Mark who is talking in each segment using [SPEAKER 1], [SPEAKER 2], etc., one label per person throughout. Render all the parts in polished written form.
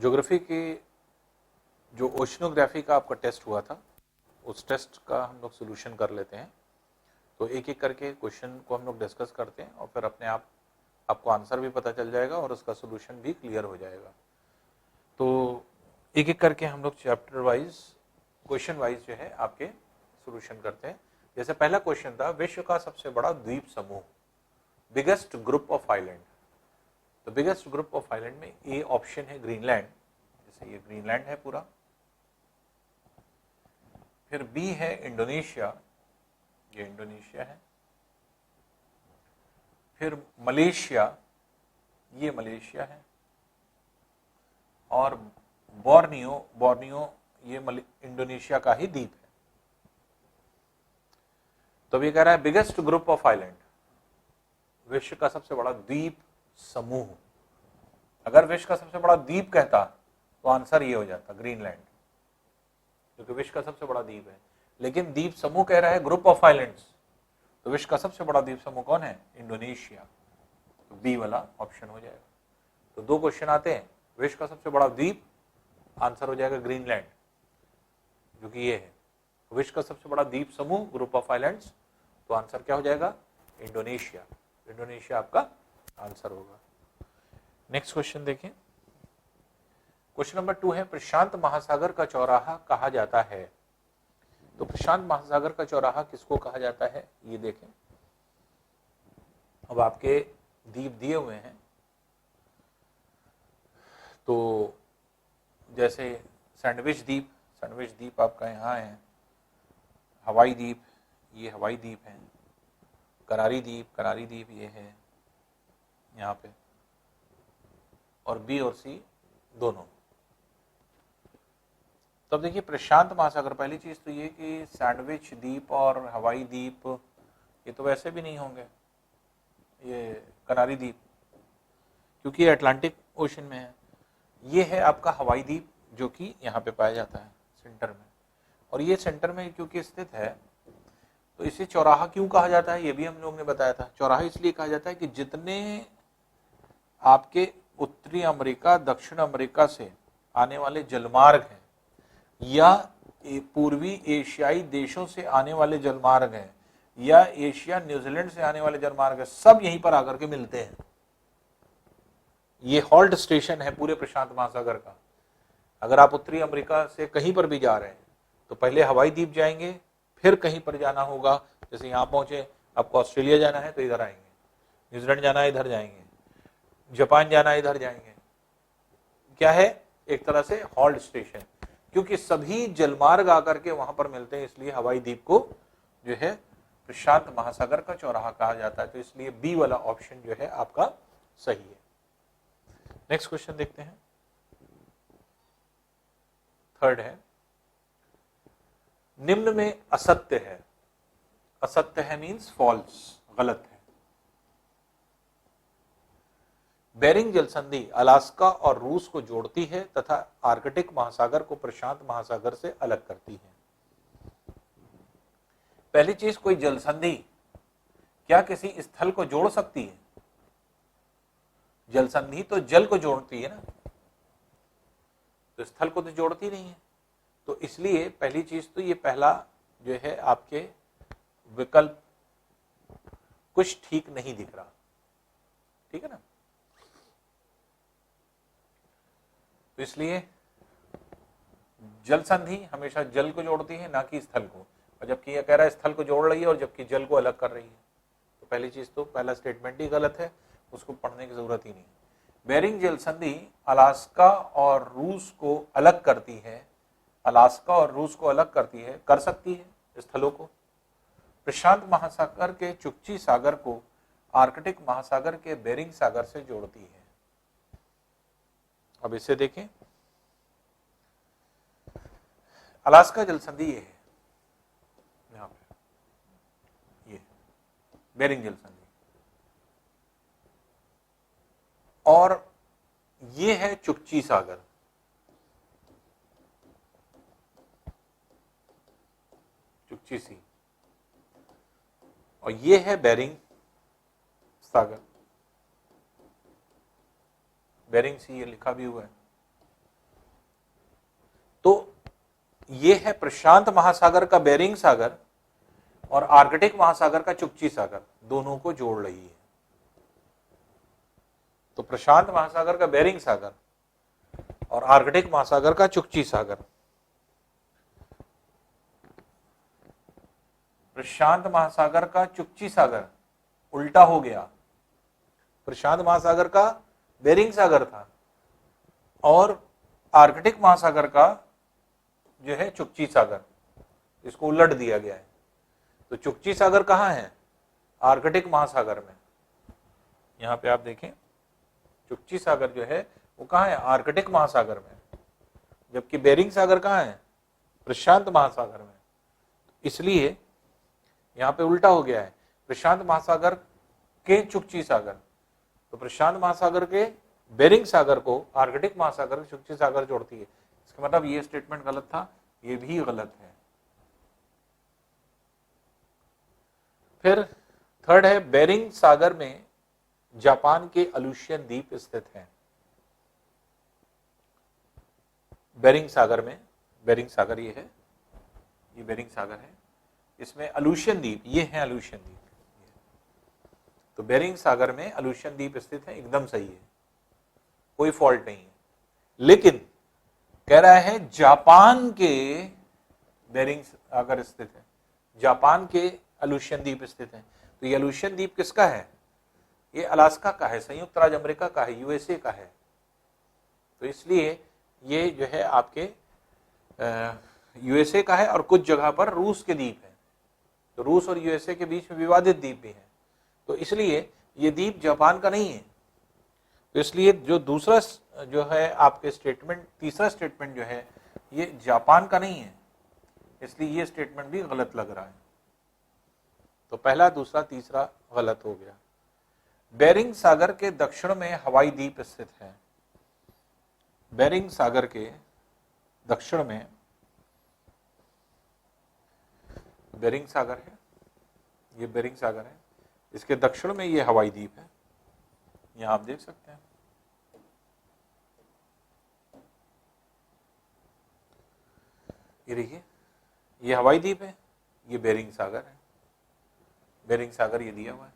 [SPEAKER 1] Geography की जो oceanography का आपका टेस्ट हुआ था, उस टेस्ट का हम लोग सोल्यूशन कर लेते हैं। तो एक एक करके क्वेश्चन को हम लोग डिस्कस करते हैं और फिर अपने आप आपको आंसर भी पता चल जाएगा और उसका सोल्यूशन भी क्लियर हो जाएगा। तो एक एक करके हम लोग चैप्टर वाइज, क्वेश्चन वाइज जो है आपके सोल्यूशन करते हैं। जैसे पहला क्वेश्चन था, विश्व का सबसे बड़ा द्वीप समूह, बिगेस्ट ग्रुप ऑफ आइलैंड। तो बिगेस्ट ग्रुप ऑफ आइलैंड में ए ऑप्शन है ग्रीनलैंड, जैसे ये ग्रीनलैंड है पूरा। फिर बी है इंडोनेशिया, ये इंडोनेशिया है। फिर मलेशिया, ये मलेशिया है। और बोर्नियो, बोर्नियो ये इंडोनेशिया का ही द्वीप है। तो ये कह रहा है बिगेस्ट ग्रुप ऑफ आइलैंड, विश्व का सबसे बड़ा द्वीप समूह। अगर विश्व का सबसे बड़ा द्वीप कहता तो आंसर ये हो जाता ग्रीनलैंड, क्योंकि विश्व का सबसे बड़ा द्वीप है। लेकिन द्वीप समूह कह रहा है ग्रुप ऑफ आइलैंड्स, तो विश्व का सबसे बड़ा द्वीप समूह कौन है? इंडोनेशिया। तो बी वाला ऑप्शन हो जाएगा। तो दो क्वेश्चन आते हैं, विश्व का सबसे बड़ा द्वीप, आंसर हो जाएगा ग्रीनलैंड, जो कि ये है। विश्व का सबसे बड़ा द्वीप समूह, ग्रुप ऑफ आइलैंड्स, तो आंसर क्या हो जाएगा? इंडोनेशिया। इंडोनेशिया आपका आंसर होगा। नेक्स्ट क्वेश्चन देखें। क्वेश्चन नंबर 2 है, प्रशांत महासागर का चौराहा कहा जाता है। तो प्रशांत महासागर का चौराहा किसको कहा जाता है, ये देखें। अब आपके द्वीप दिए हुए हैं, तो जैसे सैंडविच द्वीप, सैंडविच द्वीप आपका यहाँ है। हवाई द्वीप, ये हवाई द्वीप है। करारी द्वीप, करारी द्वीप ये है यहाँ पे। और बी और सी दोनों। तब देखिए प्रशांत महासागर, पहली चीज तो ये कि सैंडविच द्वीप और हवाई द्वीप ये तो वैसे भी नहीं होंगे, ये कनारी द्वीप, क्योंकि ये अटलांटिक ओशन में है। ये है आपका हवाई द्वीप, जो कि यहाँ पे पाया जाता है सेंटर में। और ये सेंटर में क्योंकि स्थित है, तो इसे चौराहा क्यों कहा जाता है, ये भी हम लोग ने बताया था। चौराहा इसलिए कहा जाता है कि जितने आपके उत्तरी अमेरिका, दक्षिण अमेरिका से आने वाले जलमार्ग हैं, या पूर्वी एशियाई देशों से आने वाले जलमार्ग हैं, या एशिया न्यूजीलैंड से आने वाले जलमार्ग हैं, सब यहीं पर आकर के मिलते हैं। ये हॉल्ट स्टेशन है पूरे प्रशांत महासागर का। अगर आप उत्तरी अमेरिका से कहीं पर भी जा रहे हैं, तो पहले हवाई द्वीप जाएंगे, फिर कहीं पर जाना होगा। जैसे यहाँ पहुंचे, आपको ऑस्ट्रेलिया जाना है तो इधर आएंगे, न्यूजीलैंड जाना है इधर जाएंगे, जापान जाना है इधर जाएंगे। क्या है? एक तरह से हॉल्ट स्टेशन, क्योंकि सभी जलमार्ग आकर के वहां पर मिलते हैं, इसलिए हवाई द्वीप को जो है प्रशांत महासागर का चौराहा कहा जाता है। तो इसलिए बी वाला ऑप्शन जो है आपका सही है। नेक्स्ट क्वेश्चन देखते हैं। थर्ड है, निम्न में असत्य है। असत्य है मींस फॉल्स, गलत है। बेरिंग जलसंधि अलास्का और रूस को जोड़ती है तथा आर्कटिक महासागर को प्रशांत महासागर से अलग करती है। पहली चीज, कोई जलसंधि क्या किसी स्थल को जोड़ सकती है? जलसंधि तो जल को जोड़ती है ना, तो स्थल को तो जोड़ती नहीं है। तो इसलिए पहली चीज तो ये पहला जो है आपके विकल्प कुछ ठीक नहीं दिख रहा, ठीक है ना। तो इसलिए जल संधि हमेशा जल को जोड़ती है, ना कि स्थल को। और जबकि यह कह रहा है स्थल को जोड़ रही है और जबकि जल को अलग कर रही है, तो पहली चीज तो पहला स्टेटमेंट ही गलत है, उसको पढ़ने की जरूरत ही नहीं। बेरिंग जल संधि अलास्का और रूस को अलग करती है, अलास्का और रूस को अलग करती है, कर सकती है स्थलों को। प्रशांत महासागर के चुक्ची सागर को आर्कटिक महासागर के बेरिंग सागर से जोड़ती है। अब इसे देखें, अलास्का जल संधि ये है, यहां पे ये बेरिंग जल संधि, और ये है चुक्ची सागर, चुक्ची सी, और ये है बेरिंग सागर, बेरिंग सी, ये लिखा भी हुआ है। तो ये है प्रशांत महासागर का बेरिंग सागर और आर्कटिक महासागर का चुक्ची सागर, दोनों को जोड़ रही है। तो प्रशांत महासागर का बेरिंग सागर और आर्कटिक महासागर का चुक्ची सागर। प्रशांत महासागर का चुक्ची सागर उल्टा हो गया, प्रशांत महासागर का बेरिंग सागर था और आर्कटिक महासागर का जो है चुक्ची सागर, इसको उलट दिया गया है। तो चुक्ची सागर कहाँ है? आर्कटिक महासागर में। यहां पे आप देखें, चुक्ची सागर जो है वो कहाँ है? आर्कटिक महासागर में, जबकि बेरिंग सागर कहाँ है? प्रशांत महासागर में। इसलिए यहां पे उल्टा हो गया है, प्रशांत महासागर के चुक्ची सागर, तो प्रशांत महासागर के बेरिंग सागर को आर्कटिक महासागर के चुक्ची सागर जोड़ती है। इसका मतलब ये स्टेटमेंट गलत था, ये भी गलत है। फिर थर्ड है, बेरिंग सागर में जापान के अलूशियन द्वीप स्थित हैं। बेरिंग सागर में, बेरिंग सागर ये है, ये बेरिंग सागर है, इसमें अलूशियन द्वीप, ये है अलूशियन द्वीप। तो बेरिंग सागर में अलूशियन द्वीप स्थित है, एकदम सही है, कोई फॉल्ट नहीं है। लेकिन कह रहा है जापान के बेरिंग सागर स्थित है, जापान के अलूशियन द्वीप स्थित है। तो ये अलूशियन द्वीप किसका है? ये अलास्का का है, संयुक्त राज्य अमेरिका का है, यूएसए का है। तो इसलिए ये जो है आपके यूएसए का है और कुछ जगह पर रूस के द्वीप है। तो रूस और यूएसए के बीच में विवादित द्वीप भी है, तो इसलिए ये द्वीप जापान का नहीं है। तो इसलिए जो दूसरा जो है आपके स्टेटमेंट, तीसरा स्टेटमेंट जो है ये जापान का नहीं है, इसलिए ये स्टेटमेंट भी गलत लग रहा है। तो पहला, दूसरा, तीसरा गलत हो गया। बेरिंग सागर के दक्षिण में हवाई द्वीप स्थित है। बेरिंग सागर के दक्षिण में बेरिंग सागर है, ये बेरिंग सागर है, इसके दक्षिण में ये हवाई द्वीप है, यहां आप देख सकते हैं। ये देखिए, ये हवाई द्वीप है, ये बेरिंग सागर है, बेरिंग सागर ये दिया हुआ है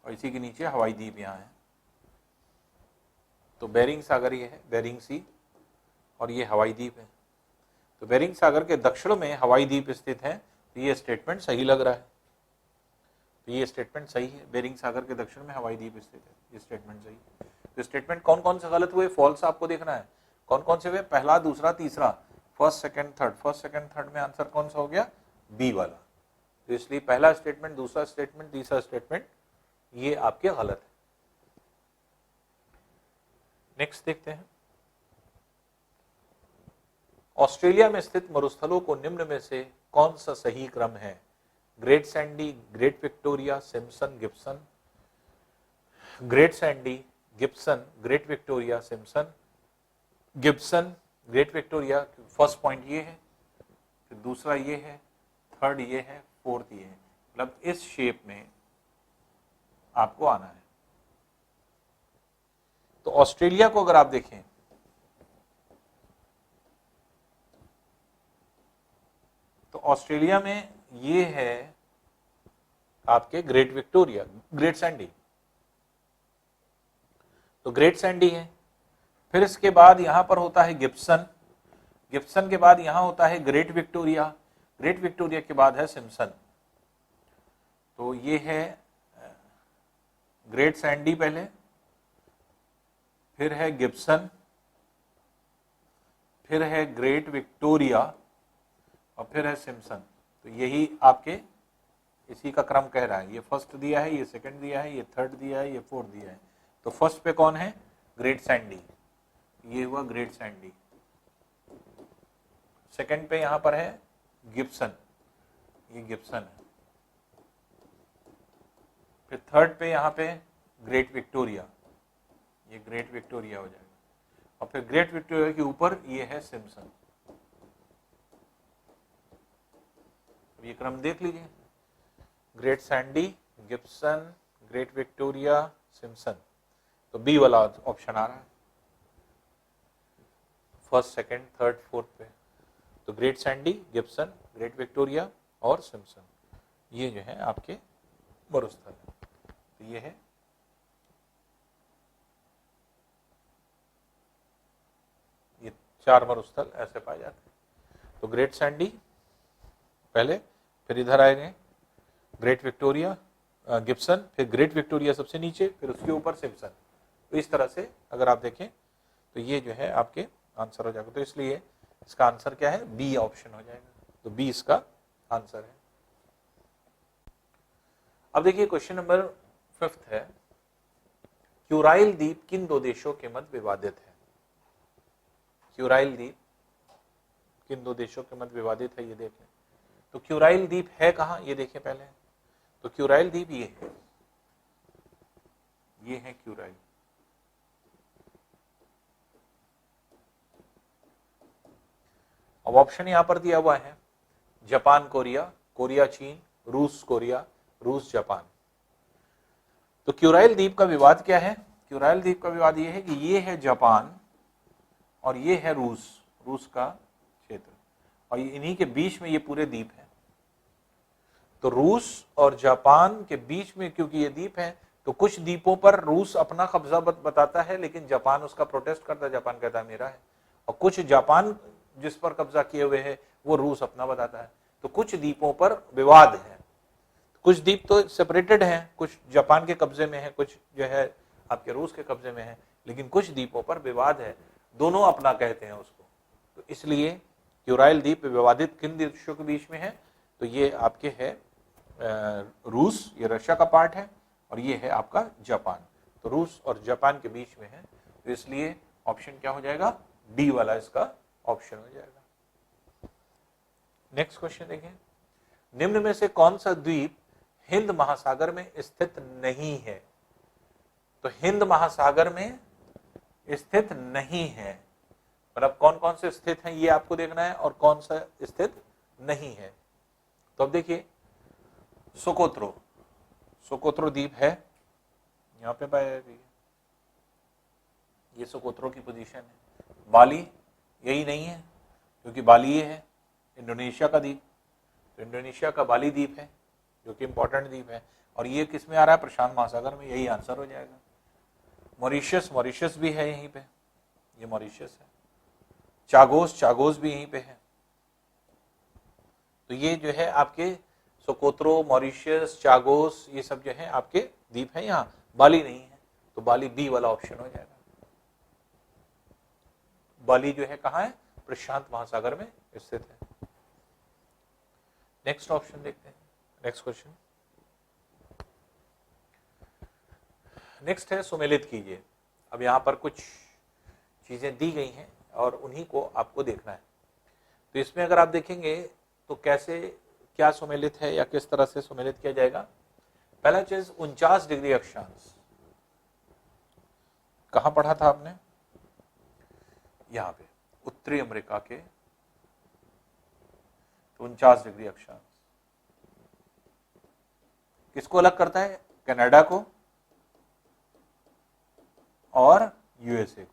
[SPEAKER 1] और इसी के नीचे हवाई द्वीप यहाँ है। तो बेरिंग सागर ये है, बेरिंग सी, और ये हवाई द्वीप है। तो बेरिंग सागर के दक्षिण में हवाई द्वीप स्थित है, तो ये स्टेटमेंट सही लग रहा है। तो ये स्टेटमेंट सही है, बेरिंग सागर के दक्षिण में हवाई द्वीप स्थित है, ये स्टेटमेंट सही है। तो स्टेटमेंट कौन कौन से गलत हुए, फॉल्स आपको देखना है। कौन कौन से हुए? पहला, दूसरा, तीसरा, first, second, third. First, second, third में आंसर कौन सा हो गया? बी वाला। तो इसलिए पहला स्टेटमेंट, दूसरा स्टेटमेंट, तीसरा स्टेटमेंट ये आपके गलत है। नेक्स्ट देखते हैं, ऑस्ट्रेलिया में स्थित मरुस्थलों को निम्न में से कौन सा सही क्रम है? Great Sandy, great Victoria, Simpson, Gibson. Great Sandy, Gibson, great Victoria, Simpson, Gibson, great Victoria. First point ये है, फिर दूसरा ये है, थर्ड ये है, फोर्थ ये है। मतलब इस शेप में आपको आना है। तो ऑस्ट्रेलिया को अगर आप देखें, तो ऑस्ट्रेलिया में ये है आपके ग्रेट विक्टोरिया, ग्रेट सैंडी, तो ग्रेट सैंडी है। फिर इसके बाद यहां पर होता है गिब्सन, गिब्सन के बाद यहां होता है ग्रेट विक्टोरिया, ग्रेट विक्टोरिया के बाद है सिम्पसन। तो ये है ग्रेट सैंडी पहले, फिर है गिब्सन, फिर है ग्रेट विक्टोरिया और फिर है सिम्पसन। तो यही आपके इसी का क्रम कह रहा है। ये फर्स्ट दिया है, ये सेकंड दिया है, ये थर्ड दिया है, ये फोर्थ दिया है। तो फर्स्ट पे कौन है? ग्रेट सैंडी, ये हुआ ग्रेट सैंडी। सेकंड पे यहां पर है गिब्सन, ये गिब्सन है। फिर थर्ड पे यहां पे ग्रेट विक्टोरिया, ये ग्रेट विक्टोरिया हो जाएगा। और फिर ग्रेट विक्टोरिया के ऊपर ये है सिम्पसन। ये क्रम देख लीजिए, great Sandy, Gibson, great Victoria, Simpson. तो बी वाला ऑप्शन आ रहा है। फर्स्ट, सेकंड, थर्ड, फोर्थ पे। तो great Sandy, Gibson, great Victoria और सिम्पसन, ये जो है आपके मरुस्थल है। तो ये है ये 4 मरुस्थल ऐसे पाए जाते हैं। तो ग्रेट सैंडी पहले, फिर इधर आएंगे ग्रेट विक्टोरिया, गिब्सन, फिर ग्रेट विक्टोरिया सबसे नीचे, फिर उसके ऊपर सिम्पसन। तो इस तरह से अगर आप देखें तो ये जो है आपके आंसर हो जाएगा। तो इसलिए इसका आंसर क्या है, बी ऑप्शन हो जाएगा। तो बी इसका आंसर है। अब देखिए क्वेश्चन नंबर 5 है, क्यूराइल द्वीप किन 2 देशों के मध्य विवादित है? क्यूराइल द्वीप किन 2 देशों के मध्य विवादित है, ये देखें। तो क्यूराइल द्वीप है कहां, ये देखें पहले। तो क्यूराइल द्वीप ये है क्यूराइल। अब ऑप्शन यहां पर दिया हुआ है, जापान कोरिया, कोरिया चीन, रूस कोरिया, रूस जापान। तो क्यूराइल द्वीप का विवाद क्या है? क्यूराइल द्वीप का विवाद ये है कि ये है जापान और ये है रूस, रूस का क्षेत्र, और इन्हीं के बीच में ये पूरे द्वीप है। तो रूस और जापान के बीच में क्योंकि ये द्वीप है, तो कुछ द्वीपों पर रूस अपना कब्जा बताता है, लेकिन जापान उसका प्रोटेस्ट करता है, जापान कहता है मेरा है। और कुछ जापान जिस पर कब्जा किए हुए है वो रूस अपना बताता है। तो कुछ द्वीपों पर विवाद है, कुछ द्वीप तो सेपरेटेड हैं, कुछ जापान के कब्जे में है, कुछ जो है आपके रूस के कब्जे में है, लेकिन कुछ द्वीपों पर विवाद है, दोनों अपना कहते हैं उसको। तो इसलिए क्यूराइल द्वीप विवादित किन देशों के बीच में है? तो ये आपके है रूस, ये रशिया का पार्ट है, और ये है आपका जापान। तो रूस और जापान के बीच में है, तो इसलिए ऑप्शन क्या हो जाएगा, डी वाला इसका ऑप्शन हो जाएगा। नेक्स्ट क्वेश्चन देखें, निम्न में से कौन सा द्वीप हिंद महासागर में स्थित नहीं है? तो हिंद महासागर में स्थित नहीं है, मतलब कौन कौन से स्थित हैं ये आपको देखना है, और कौन सा स्थित नहीं है। तो अब देखिए सोकोत्रो, सोकोत्रो द्वीप है, यहां पे पाया जाएगा, ये सोकोत्रो की पोजीशन है। बाली यही नहीं है, क्योंकि बाली ये है इंडोनेशिया का द्वीप, तो इंडोनेशिया का बाली द्वीप है जो कि इंपॉर्टेंट द्वीप है, और ये किस में आ रहा है, प्रशांत महासागर में, यही आंसर हो जाएगा। मॉरिशस, मॉरिशस भी है यहीं पे, ये मॉरिशस है। चागोस, चागोस भी यहीं पे है। तो ये जो है आपके सोकोत्रो, मॉरिशस, चागोस, ये सब जो है आपके द्वीप है, यहाँ बाली नहीं है, तो बाली बी वाला ऑप्शन हो जाएगा। बाली जो है कहाँ है, प्रशांत महासागर में स्थित है। नेक्स्ट ऑप्शन देखते हैं, नेक्स्ट क्वेश्चन। नेक्स्ट है सुमेलित कीजिए। अब यहां पर कुछ चीजें दी गई हैं और उन्हीं को आपको देखना है। तो इसमें अगर आप देखेंगे तो कैसे क्या सुमेलित है या किस तरह से सुमेलित किया जाएगा। पहला चीज 49 डिग्री अक्षांश, कहां पढ़ा था आपने, यहां पे उत्तरी अमेरिका के 49 डिग्री अक्षांश किसको अलग करता है, कनाडा को और यूएसए को।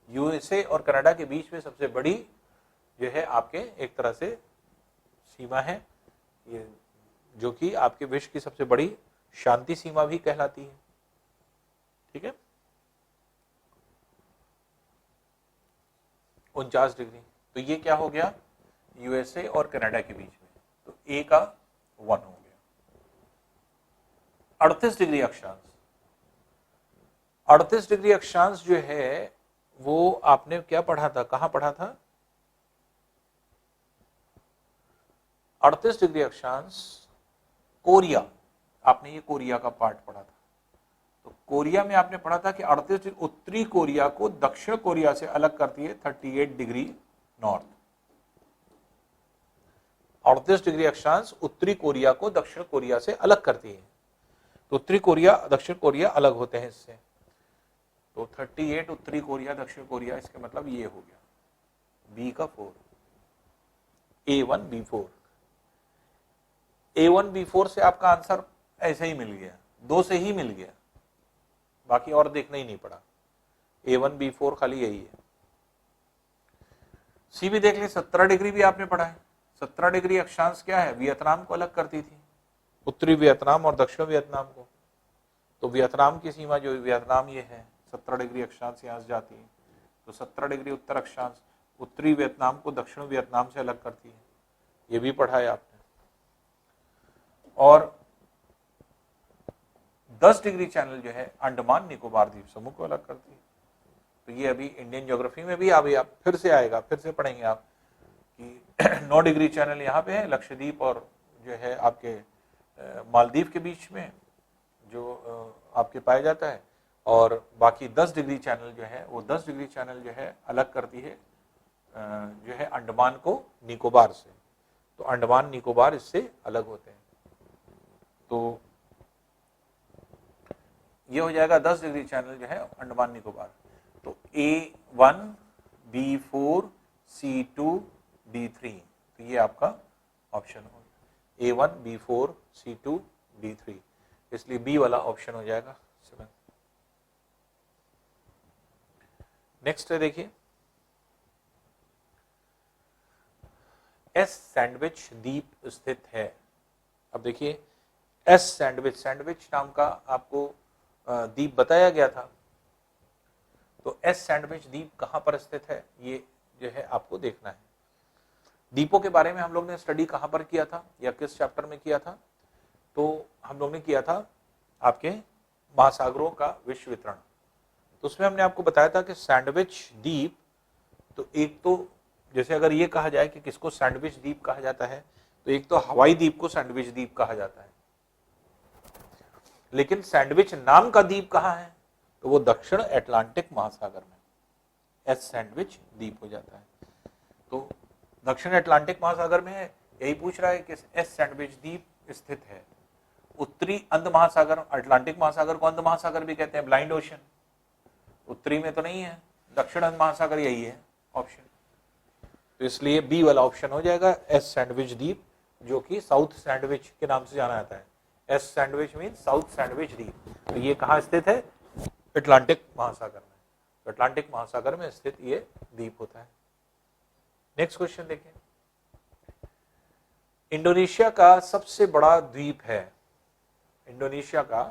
[SPEAKER 1] यूएसए और कनाडा के बीच में सबसे बड़ी जो है आपके एक तरह से सीमा है, ये जो कि आपके विश्व की सबसे बड़ी शांति सीमा भी कहलाती है। ठीक है, 49 डिग्री, तो ये क्या हो गया, यूएसए और कनाडा के बीच में, तो ए का 1 हो गया। 38 डिग्री अक्षांश, 38 डिग्री अक्षांश जो है वो आपने क्या पढ़ा था, कहां पढ़ा था, 38 डिग्री अक्षांश कोरिया, आपने ये कोरिया का पार्ट पढ़ा था। तो कोरिया में आपने पढ़ा था कि 38 उत्तरी कोरिया को दक्षिण कोरिया से अलग करती है 38 डिग्री नॉर्थ। 38 डिग्री अक्षांश उत्तरी कोरिया को दक्षिण कोरिया से अलग करती है, तो उत्तरी कोरिया दक्षिण कोरिया अलग होते हैं इससे। तो 38 उत्तरी कोरिया दक्षिण कोरिया, इसके मतलब ये हो गया बी का 4, A1 B4। A1 B4 से आपका आंसर ऐसे ही मिल गया, 2 से ही मिल गया, बाकी और देखना ही नहीं पड़ा। A1 B4 खाली यही है। सी भी देख लें, 17 डिग्री भी आपने पढ़ा है। 17 डिग्री अक्षांश क्या है, वियतनाम को अलग करती थी, उत्तरी वियतनाम और दक्षिण वियतनाम को। तो वियतनाम की सीमा जो वियतनाम ये है 17 डिग्री अक्षांश यहाँ से जाती है, तो 17 डिग्री उत्तर अक्षांश उत्तरी वियतनाम को दक्षिण वियतनाम से अलग करती है, ये भी पढ़ा है आपने। और 10 डिग्री चैनल जो है अंडमान निकोबार द्वीप समूह को अलग करती है। तो ये अभी इंडियन ज्योग्राफी में भी अभी आप फिर से आएगा, फिर से पढ़ेंगे आप कि 9 डिग्री चैनल यहाँ पे है लक्षद्वीप और जो है आपके मालदीव के बीच में जो आपके पाया जाता है, और बाकी 10 डिग्री चैनल जो है वो 10 डिग्री चैनल जो है अलग करती है जो है अंडमान को निकोबार से। तो अंडमान निकोबार इससे अलग होते हैं। तो ये हो जाएगा 10 डिग्री चैनल जो है अंडमान निकोबार। तो A1 B4 C2 D3, तो ये आपका ऑप्शन होगा A1 B4 C2 D3, इसलिए बी वाला ऑप्शन हो जाएगा 7। नेक्स्ट है देखिए, एस सैंडविच द्वीप स्थित है। अब देखिए एस सैंडविच नाम का आपको द्वीप बताया गया था। तो एस सैंडविच द्वीप कहां पर स्थित है ये जो है आपको देखना है। द्वीपों के बारे में हम लोग ने स्टडी कहां पर किया था या किस चैप्टर में किया था, तो हम लोग ने किया था आपके महासागरों का विश्व वितरण। तो उसमें हमने आपको बताया था कि सैंडविच द्वीप, तो एक तो जैसे अगर ये कहा जाए कि किसको सैंडविच द्वीप कहा जाता है, तो एक तो हवाई द्वीप को सैंडविच द्वीप कहा जाता है, लेकिन सैंडविच नाम का द्वीप कहाँ है, तो वो दक्षिण अटलांटिक महासागर में एस सैंडविच द्वीप हो जाता है। तो दक्षिण अटलांटिक महासागर में है, यही पूछ रहा है कि एस सैंडविच द्वीप स्थित है। उत्तरी अंध महासागर, अटलांटिक महासागर को अंध महासागर भी कहते हैं, ब्लाइंड ओशन, उत्तरी में तो नहीं है, दक्षिण अंध महासागर यही है ऑप्शन। तो इसलिए बी वाला ऑप्शन हो जाएगा एस सैंडविच द्वीप, जो कि साउथ सैंडविच के नाम से जाना जाता है। S sandwich mean south sandwich द्वीप। तो ये कहाँ स्थित है, अटलांटिक महासागर में। तो अटलांटिक महासागर में स्थित ये द्वीप होता है। नेक्स्ट क्वेश्चन देखिए, इंडोनेशिया का सबसे बड़ा द्वीप है, इंडोनेशिया का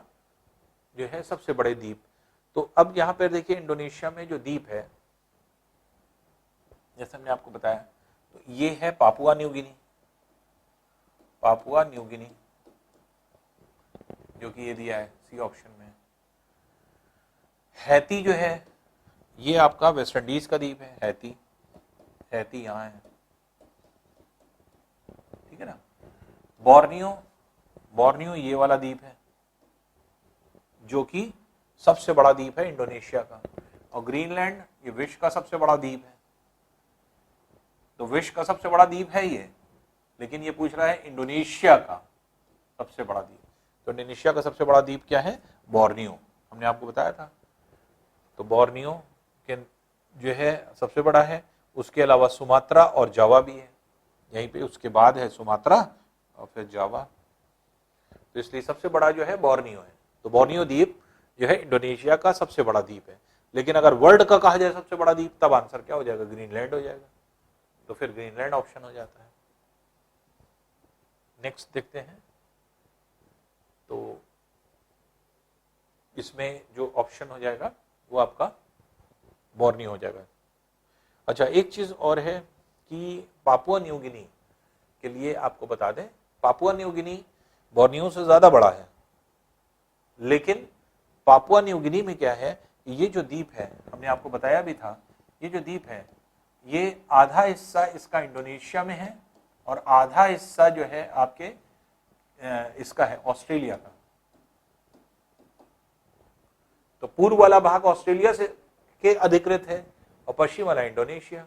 [SPEAKER 1] जो है सबसे बड़े द्वीप। तो अब यहां पर देखिए इंडोनेशिया में जो द्वीप है, जैसे हमने आपको बताया, तो ये है Papua New Guinea, Papua New Guinea जो कि ये दिया है सी ऑप्शन में। हैती जो है ये आपका वेस्ट इंडीज का द्वीप है, हैती, हैती यहां है, ठीक है ना। बोर्नियो, बोर्नियो ये वाला द्वीप है जो कि सबसे बड़ा द्वीप है इंडोनेशिया का। और ग्रीनलैंड ये विश्व का सबसे बड़ा द्वीप है। तो विश्व का सबसे बड़ा द्वीप है ये, लेकिन ये पूछ रहा है इंडोनेशिया का सबसे बड़ा द्वीप। तो इंडोनेशिया का सबसे बड़ा द्वीप क्या है, बोर्नियो, हमने आपको बताया था। तो बोर्नियो के जो है सबसे बड़ा है, उसके अलावा सुमात्रा और जावा भी है यहीं पे, उसके बाद है सुमात्रा और फिर जावा। तो इसलिए सबसे बड़ा जो है बोर्नियो है। तो बोर्नियो द्वीप जो है इंडोनेशिया का सबसे बड़ा द्वीप है। लेकिन अगर वर्ल्ड का कहा जाए सबसे बड़ा द्वीप, तब आंसर क्या हो जाएगा, ग्रीनलैंड हो जाएगा। तो फिर ग्रीनलैंड ऑप्शन हो जाता है। नेक्स्ट देखते हैं, तो इसमें जो ऑप्शन हो जाएगा वो आपका बोर्नियो हो जाएगा। अच्छा, एक चीज और है कि पापुआ न्यू गिनी के लिए आपको बता दें, पापुआ न्यू गिनी बोर्नियो से ज्यादा बड़ा है, लेकिन पापुआ न्यू गिनी में क्या है, ये जो द्वीप है, हमने आपको बताया भी था, ये जो द्वीप है ये आधा हिस्सा इसका इंडोनेशिया में है और आधा हिस्सा जो है आपके इसका है ऑस्ट्रेलिया का। तो पूर्व वाला भाग ऑस्ट्रेलिया से के अधिकृत है और पश्चिम वाला इंडोनेशिया।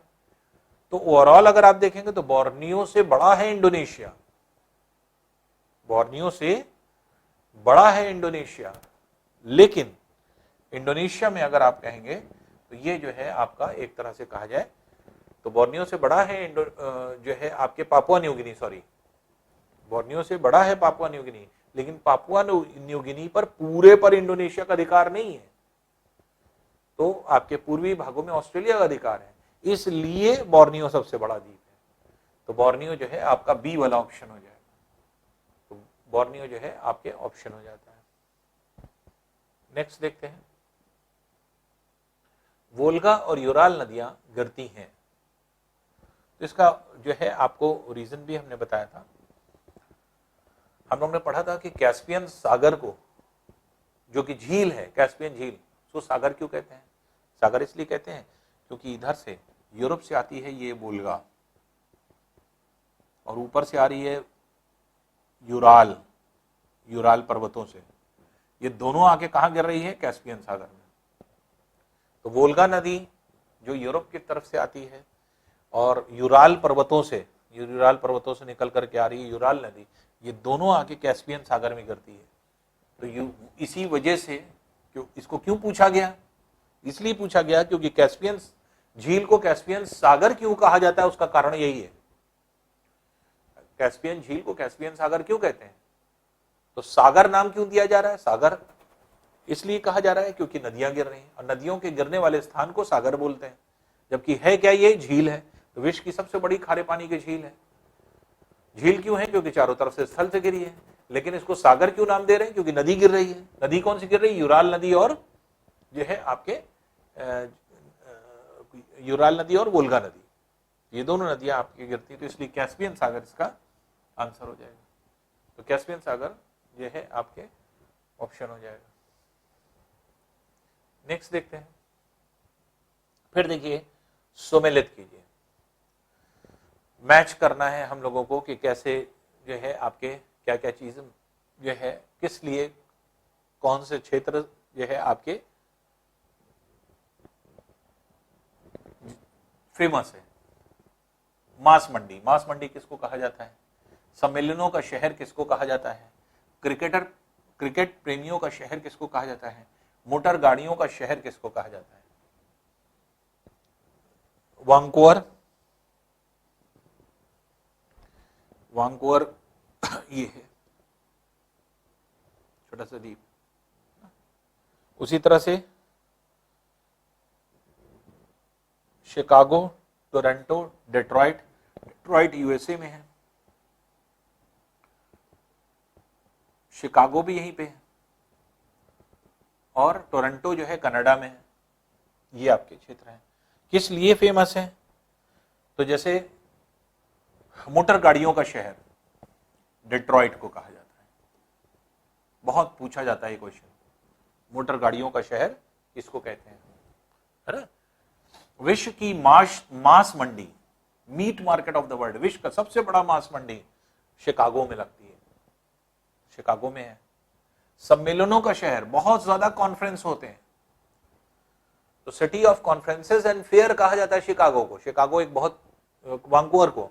[SPEAKER 1] तो ओवरऑल अगर आप देखेंगे तो बोर्नियो से बड़ा है इंडोनेशिया, बोर्नियो से बड़ा है इंडोनेशिया, लेकिन इंडोनेशिया में अगर आप कहेंगे तो ये जो है आपका एक तरह से कहा जाए तो बोर्नियो से बड़ा है जो है आपके Papua New Guinea, sorry Borneo से बड़ा है पापुआ न्यू गिनी, लेकिन पापुआ न्यू गिनी पर पूरे पर इंडोनेशिया का अधिकार नहीं है। तो आपके पूर्वी भागों में ऑस्ट्रेलिया का अधिकार है, इसलिए बोर्नियो सबसे बड़ा द्वीप है। तो बोर्नियो जो है आपका बी वाला ऑप्शन हो जाएगा। तो बोर्नियो जो है आपके ऑप्शन हो जाता है। नेक्स्ट देखते हैं, वोल्गा और यूराल नदियां गिरती हैं। तो इसका जो है आपको रीजन भी हमने बताया था। हम लोग ने पढ़ा था कि कैस्पियन सागर को, जो कि झील है कैस्पियन झील, उसको सागर क्यों कहते हैं? सागर इसलिए कहते हैं क्योंकि इधर से यूरोप से आती है ये वोल्गा और ऊपर से आ रही है यूराल, यूराल पर्वतों से। ये दोनों आके कहाँ गिर रही है? कैस्पियन सागर में। तो वोल्गा नदी जो यूरोप की तरफ से आती है और यूराल पर्वतों से निकल करके आ रही है यूराल नदी, ये दोनों आके कैस्पियन सागर में गिरती है। तो इसी वजह से इसको क्यों पूछा गया? इसलिए पूछा गया क्योंकि कैस्पियन झील को कैस्पियन सागर क्यों कहा जाता है, उसका कारण यही है। कैस्पियन झील को कैस्पियन सागर क्यों कहते हैं? तो सागर नाम क्यों दिया जा रहा है? सागर इसलिए कहा जा रहा है क्योंकि नदियां गिर रही हैं और नदियों के गिरने वाले स्थान को सागर बोलते हैं। जबकि है क्या? ये झील है, तो विश्व की सबसे बड़ी खारे पानी की झील है। झील क्यों है? क्योंकि चारों तरफ से स्थल से गिरी है। लेकिन इसको सागर क्यों नाम दे रहे हैं? क्योंकि नदी गिर रही है। नदी कौन सी गिर रही है? यूराल नदी और जो है आपके यूराल नदी और वोल्गा नदी, ये दोनों नदियां आपकी गिरती है। तो इसलिए कैस्पियन सागर इसका आंसर हो जाएगा। तो कैस्पियन सागर जो है आपके ऑप्शन हो जाएगा। नेक्स्ट देखते हैं, फिर देखिए सुमेलित कीजिए। मैच करना है हम लोगों को कि कैसे जो है आपके क्या क्या चीज जो है किस लिए कौन से क्षेत्र जो है आपके फेमस है। मांस मंडी, मांस मंडी किसको कहा जाता है? सम्मेलनों का शहर किसको कहा जाता है? क्रिकेट प्रेमियों का शहर किसको कहा जाता है? मोटर गाड़ियों का शहर किसको कहा जाता है? वांकूवर, वांकूवर ये है छोटा सा द्वीप। उसी तरह से Chicago, Toronto, Detroit, Detroit USA में है, शिकागो भी यहीं पे है और टोरंटो जो है कनाडा में है। ये आपके क्षेत्र हैं। किस लिए फेमस है? तो जैसे मोटर गाड़ियों का शहर डेट्रॉइट को कहा जाता है। बहुत पूछा जाता है ये क्वेश्चन, मोटर गाड़ियों का शहर किसको कहते हैं, है ना? विश्व की मांस मंडी, meat market of the world, विश्व का सबसे बड़ा मांस मंडी शिकागो में लगती है, शिकागो में है। सम्मेलनों का शहर, बहुत ज्यादा कॉन्फ्रेंस होते हैं, तो city of conferences and fair कहा जाता है शिकागो को। शिकागो एक बहुत, वांकूवर को,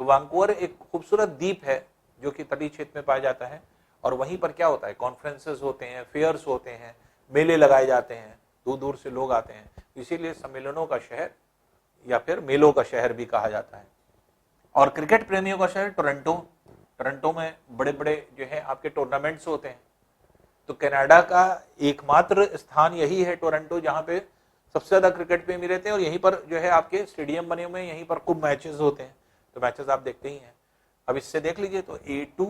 [SPEAKER 1] तो वांकूवर एक खूबसूरत द्वीप है जो कि तटीय क्षेत्र में पाया जाता है और वहीं पर क्या होता है? कॉन्फ्रेंसेस होते हैं, फेयर्स होते हैं, मेले लगाए जाते हैं, दूर दूर से लोग आते हैं, इसीलिए सम्मेलनों का शहर या फिर मेलों का शहर भी कहा जाता है। और क्रिकेट प्रेमियों का शहर टोरंटो, टोरंटो में बड़े बड़े जो है आपके टूर्नामेंट्स होते हैं। तो कनाडा का एकमात्र स्थान यही है टोरंटो जहां पे सबसे ज्यादा क्रिकेट प्रेमी रहते हैं और यहीं पर जो है आपके स्टेडियम बने हुए हैं, यहीं पर खूब मैचेस होते हैं। तो मैचेस आप देखते ही हैं। अब इससे देख लीजिए तो A2,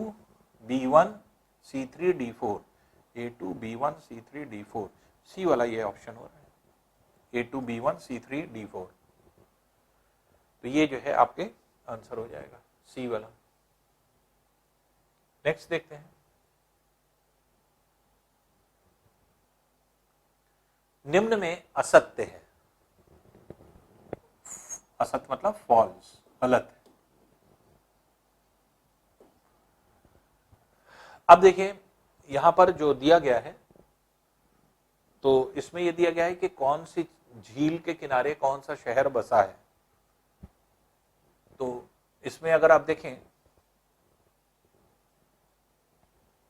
[SPEAKER 1] B1, C3, D4, A2, B1, C3, D4, सी वाला ये ऑप्शन हो रहा है, A2, B1, C3, D4। तो ये जो है आपके आंसर हो जाएगा सी वाला। नेक्स्ट देखते हैं, निम्न में असत्य है। असत्य मतलब फॉल्स, गलत है। अब देखिए यहां पर जो दिया गया है, तो इसमें यह दिया गया है कि कौन सी झील के किनारे कौन सा शहर बसा है। तो इसमें अगर आप देखें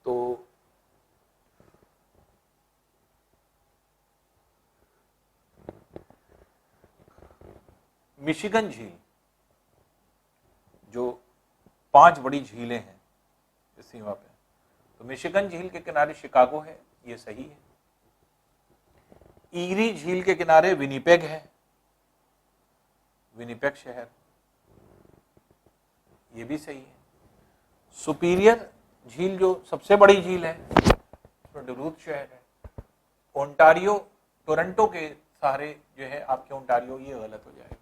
[SPEAKER 1] तो मिशिगन झील, जो 5 बड़ी झीलें हैं इस सीमा पे, तो मिशिगन झील के किनारे शिकागो है, ये सही है। ईरी झील के किनारे विनिपेग है, विनिपेग शहर, ये भी सही है। सुपीरियर झील जो सबसे बड़ी झील है, तो डुरूथ शहर है। ओंटारियो, टोरंटो के सहारे जो है आपके ओंटारियो, ये गलत हो जाएगा।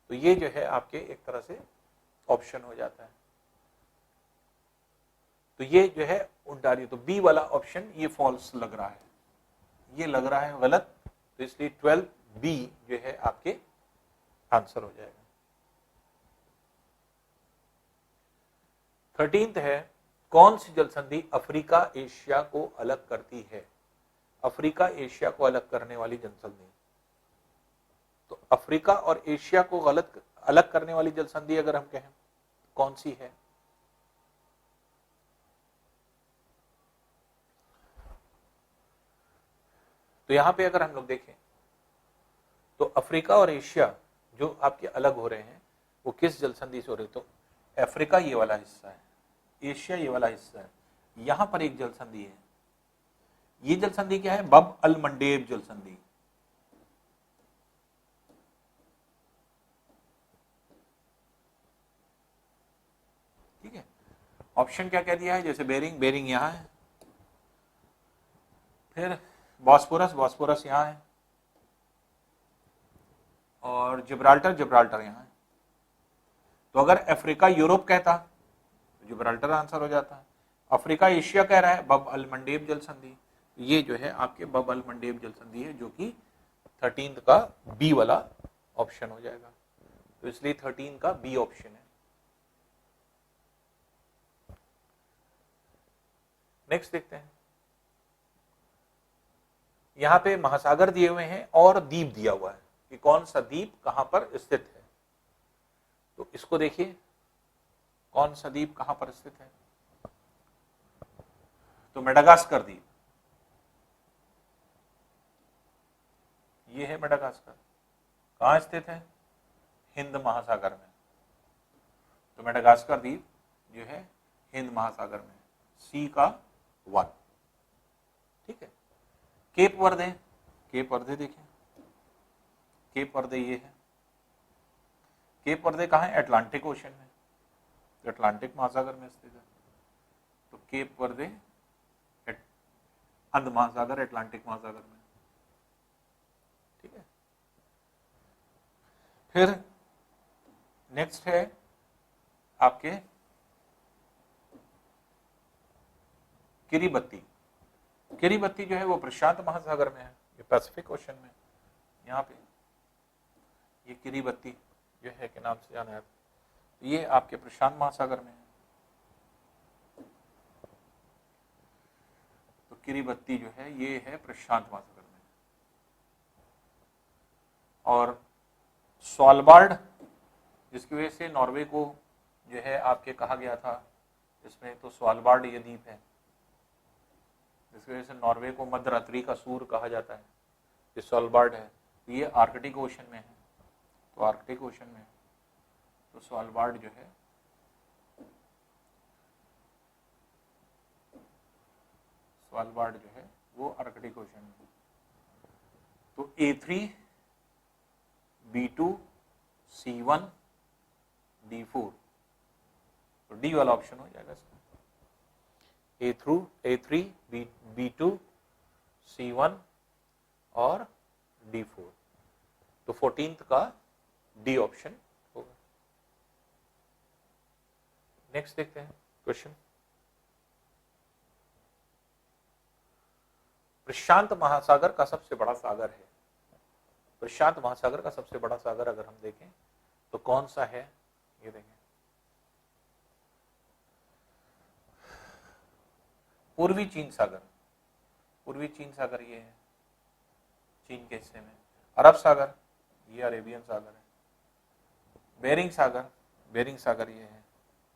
[SPEAKER 1] तो ये जो है आपके एक तरह से ऑप्शन हो जाता है। तो ये जो है ओंटारियो, तो बी वाला ऑप्शन ये फॉल्स लग रहा है, ये लग रहा है गलत। तो इसलिए 12 बी जो है आपके आंसर हो जाएगा। 13th है, कौन सी जल संधि अफ्रीका एशिया को अलग करती है? अफ्रीका एशिया को अलग करने वाली जल संधि, तो अफ्रीका और एशिया को अलग करने वाली जल संधि अगर हम कहें कौन सी है? तो यहां पे अगर हम लोग देखें तो अफ्रीका और एशिया जो आपके अलग हो रहे हैं वो किस जल संधि से हो रहे हैं? तो अफ्रीका ये वाला हिस्सा है, एशिया ये वाला हिस्सा है। यहां पर एक जल संधि है, ये जल संधि क्या है? बब अल मंडेब जल संधि। ठीक है, ऑप्शन क्या कह दिया है? जैसे बेरिंग, बेरिंग यहां है, फिर बॉस्फोरस, बॉस्फोरस यहां है, और जिब्राल्टर, जिब्राल्टर यहां है। तो अगर अफ्रीका यूरोप कहता तो जिब्राल्टर आंसर हो जाता है। अफ्रीका एशिया कह रहा है, बब अल मंडेब जल संधि, ये जो है आपके बब अल मंडेब जल संधि है, जो कि 13 का बी वाला ऑप्शन हो जाएगा। तो इसलिए 13 का बी ऑप्शन है। नेक्स्ट देखते हैं, यहां पे महासागर दिए हुए हैं और द्वीप दिया हुआ है कि कौन सा द्वीप कहां पर स्थित है। तो इसको देखिए, कौन सा द्वीप कहां पर स्थित है? तो मेडागास्कर द्वीप, ये है मेडागास्कर। कहां स्थित है? हिंद महासागर में। तो मेडागास्कर द्वीप जो है हिंद महासागर में, सी का 1। ठीक है, केप वर्दे, केप वर्दे देखिए, केप वर्दे ये है। केप वर्दे कहां है? अटलांटिक ओशन में, तो अटलांटिक महासागर में स्थित है। तो केप वर्दे अंध महासागर, अटलांटिक महासागर में। ठीक है, फिर नेक्स्ट है आपके किरीबत्ती। किरीबत्ती जो है वो प्रशांत महासागर में है, ये पैसिफिक ओशन में। यहाँ पे ये किरीबत्ती जो है के नाम से जाना है, ये आपके प्रशांत महासागर में है। तो किरीबत्ती जो है ये है प्रशांत महासागर में। और स्वालबार्ड, जिसकी वजह से नॉर्वे को जो है आपके कहा गया था इसमें, तो स्वालबार्ड ये द्वीप है, जिसकी वजह से नॉर्वे को मध्यरात्रि का सूर कहा जाता है, ये स्वालबार्ड है। ये आर्कटिक ओशन में है, तो आर्कटिक ओशन में है, तो स्वालबार्ड जो है स्वालबार्ड जो है वो आर्कटिक ओशन में। तो A3, B2, C1, D4, तो डी वाला ऑप्शन हो जाएगा इसका। A3, B2, C1 और D4, तो 14th का डी ऑप्शन होगा। नेक्स्ट देखते हैं क्वेश्चन, प्रशांत महासागर का सबसे बड़ा सागर है। प्रशांत महासागर का सबसे बड़ा सागर अगर हम देखें तो कौन सा है? ये देखें, पूर्वी चीन सागर। पूर्वी चीन सागर ये है चीन के हिस्से में। अरब सागर, ये अरेबियन सागर है। बेरिंग सागर, बेरिंग सागर ये है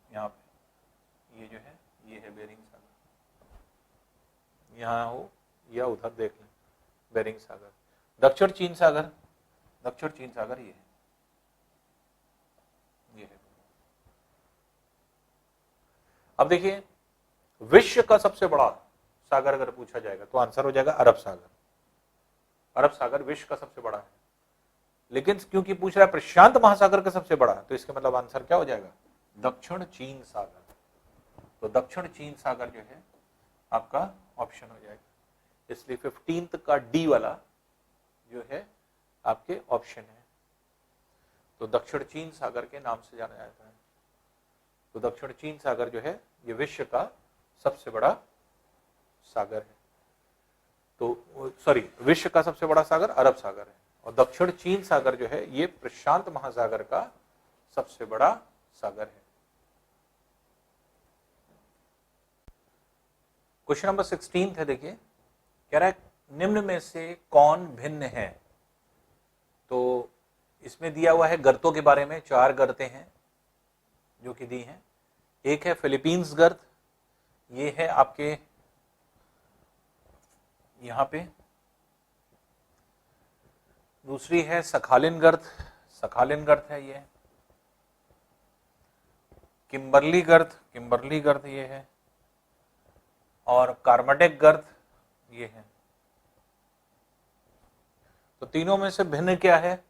[SPEAKER 1] यहाँ पे, ये जो है ये है बेरिंग सागर। यहाँ हो या उधर देख लें, बेरिंग सागर। दक्षिण चीन सागर, दक्षिण चीन सागर ये है। अब देखिए, विश्व का सबसे बड़ा सागर अगर पूछा जाएगा तो आंसर हो जाएगा अरब सागर। अरब सागर विश्व का सबसे बड़ा है, लेकिन क्योंकि पूछ रहा है प्रशांत महासागर का सबसे बड़ा, तो इसका मतलब आंसर क्या हो जाएगा, दक्षिण चीन सागर। तो दक्षिण चीन सागर जो है आपका ऑप्शन हो जाएगा, इसलिए 15th का डी वाला जो है आपके ऑप्शन है। तो दक्षिण चीन सागर के नाम से जाना जाता है। तो दक्षिण चीन सागर जो है ये विश्व का सबसे बड़ा सागर है। तो सॉरी, विश्व का सबसे बड़ा सागर अरब सागर है, और दक्षिण चीन सागर जो है ये प्रशांत महासागर का सबसे बड़ा सागर है। क्वेश्चन नंबर 16 है, देखिए कह रहा है निम्न में से कौन भिन्न है। तो इसमें दिया हुआ है गर्तों के बारे में, 4 गर्तें हैं जो कि दी हैं। एक है फिलीपींस गर्त, ये है आपके यहां पे। दूसरी है सखालिन गर्त, सखालिन गर्त है ये। किम्बरली गर्त, किम्बरली गर्त ये है। और कार्मडेक गर्त ये है। तो तीनों में से भिन्न क्या है,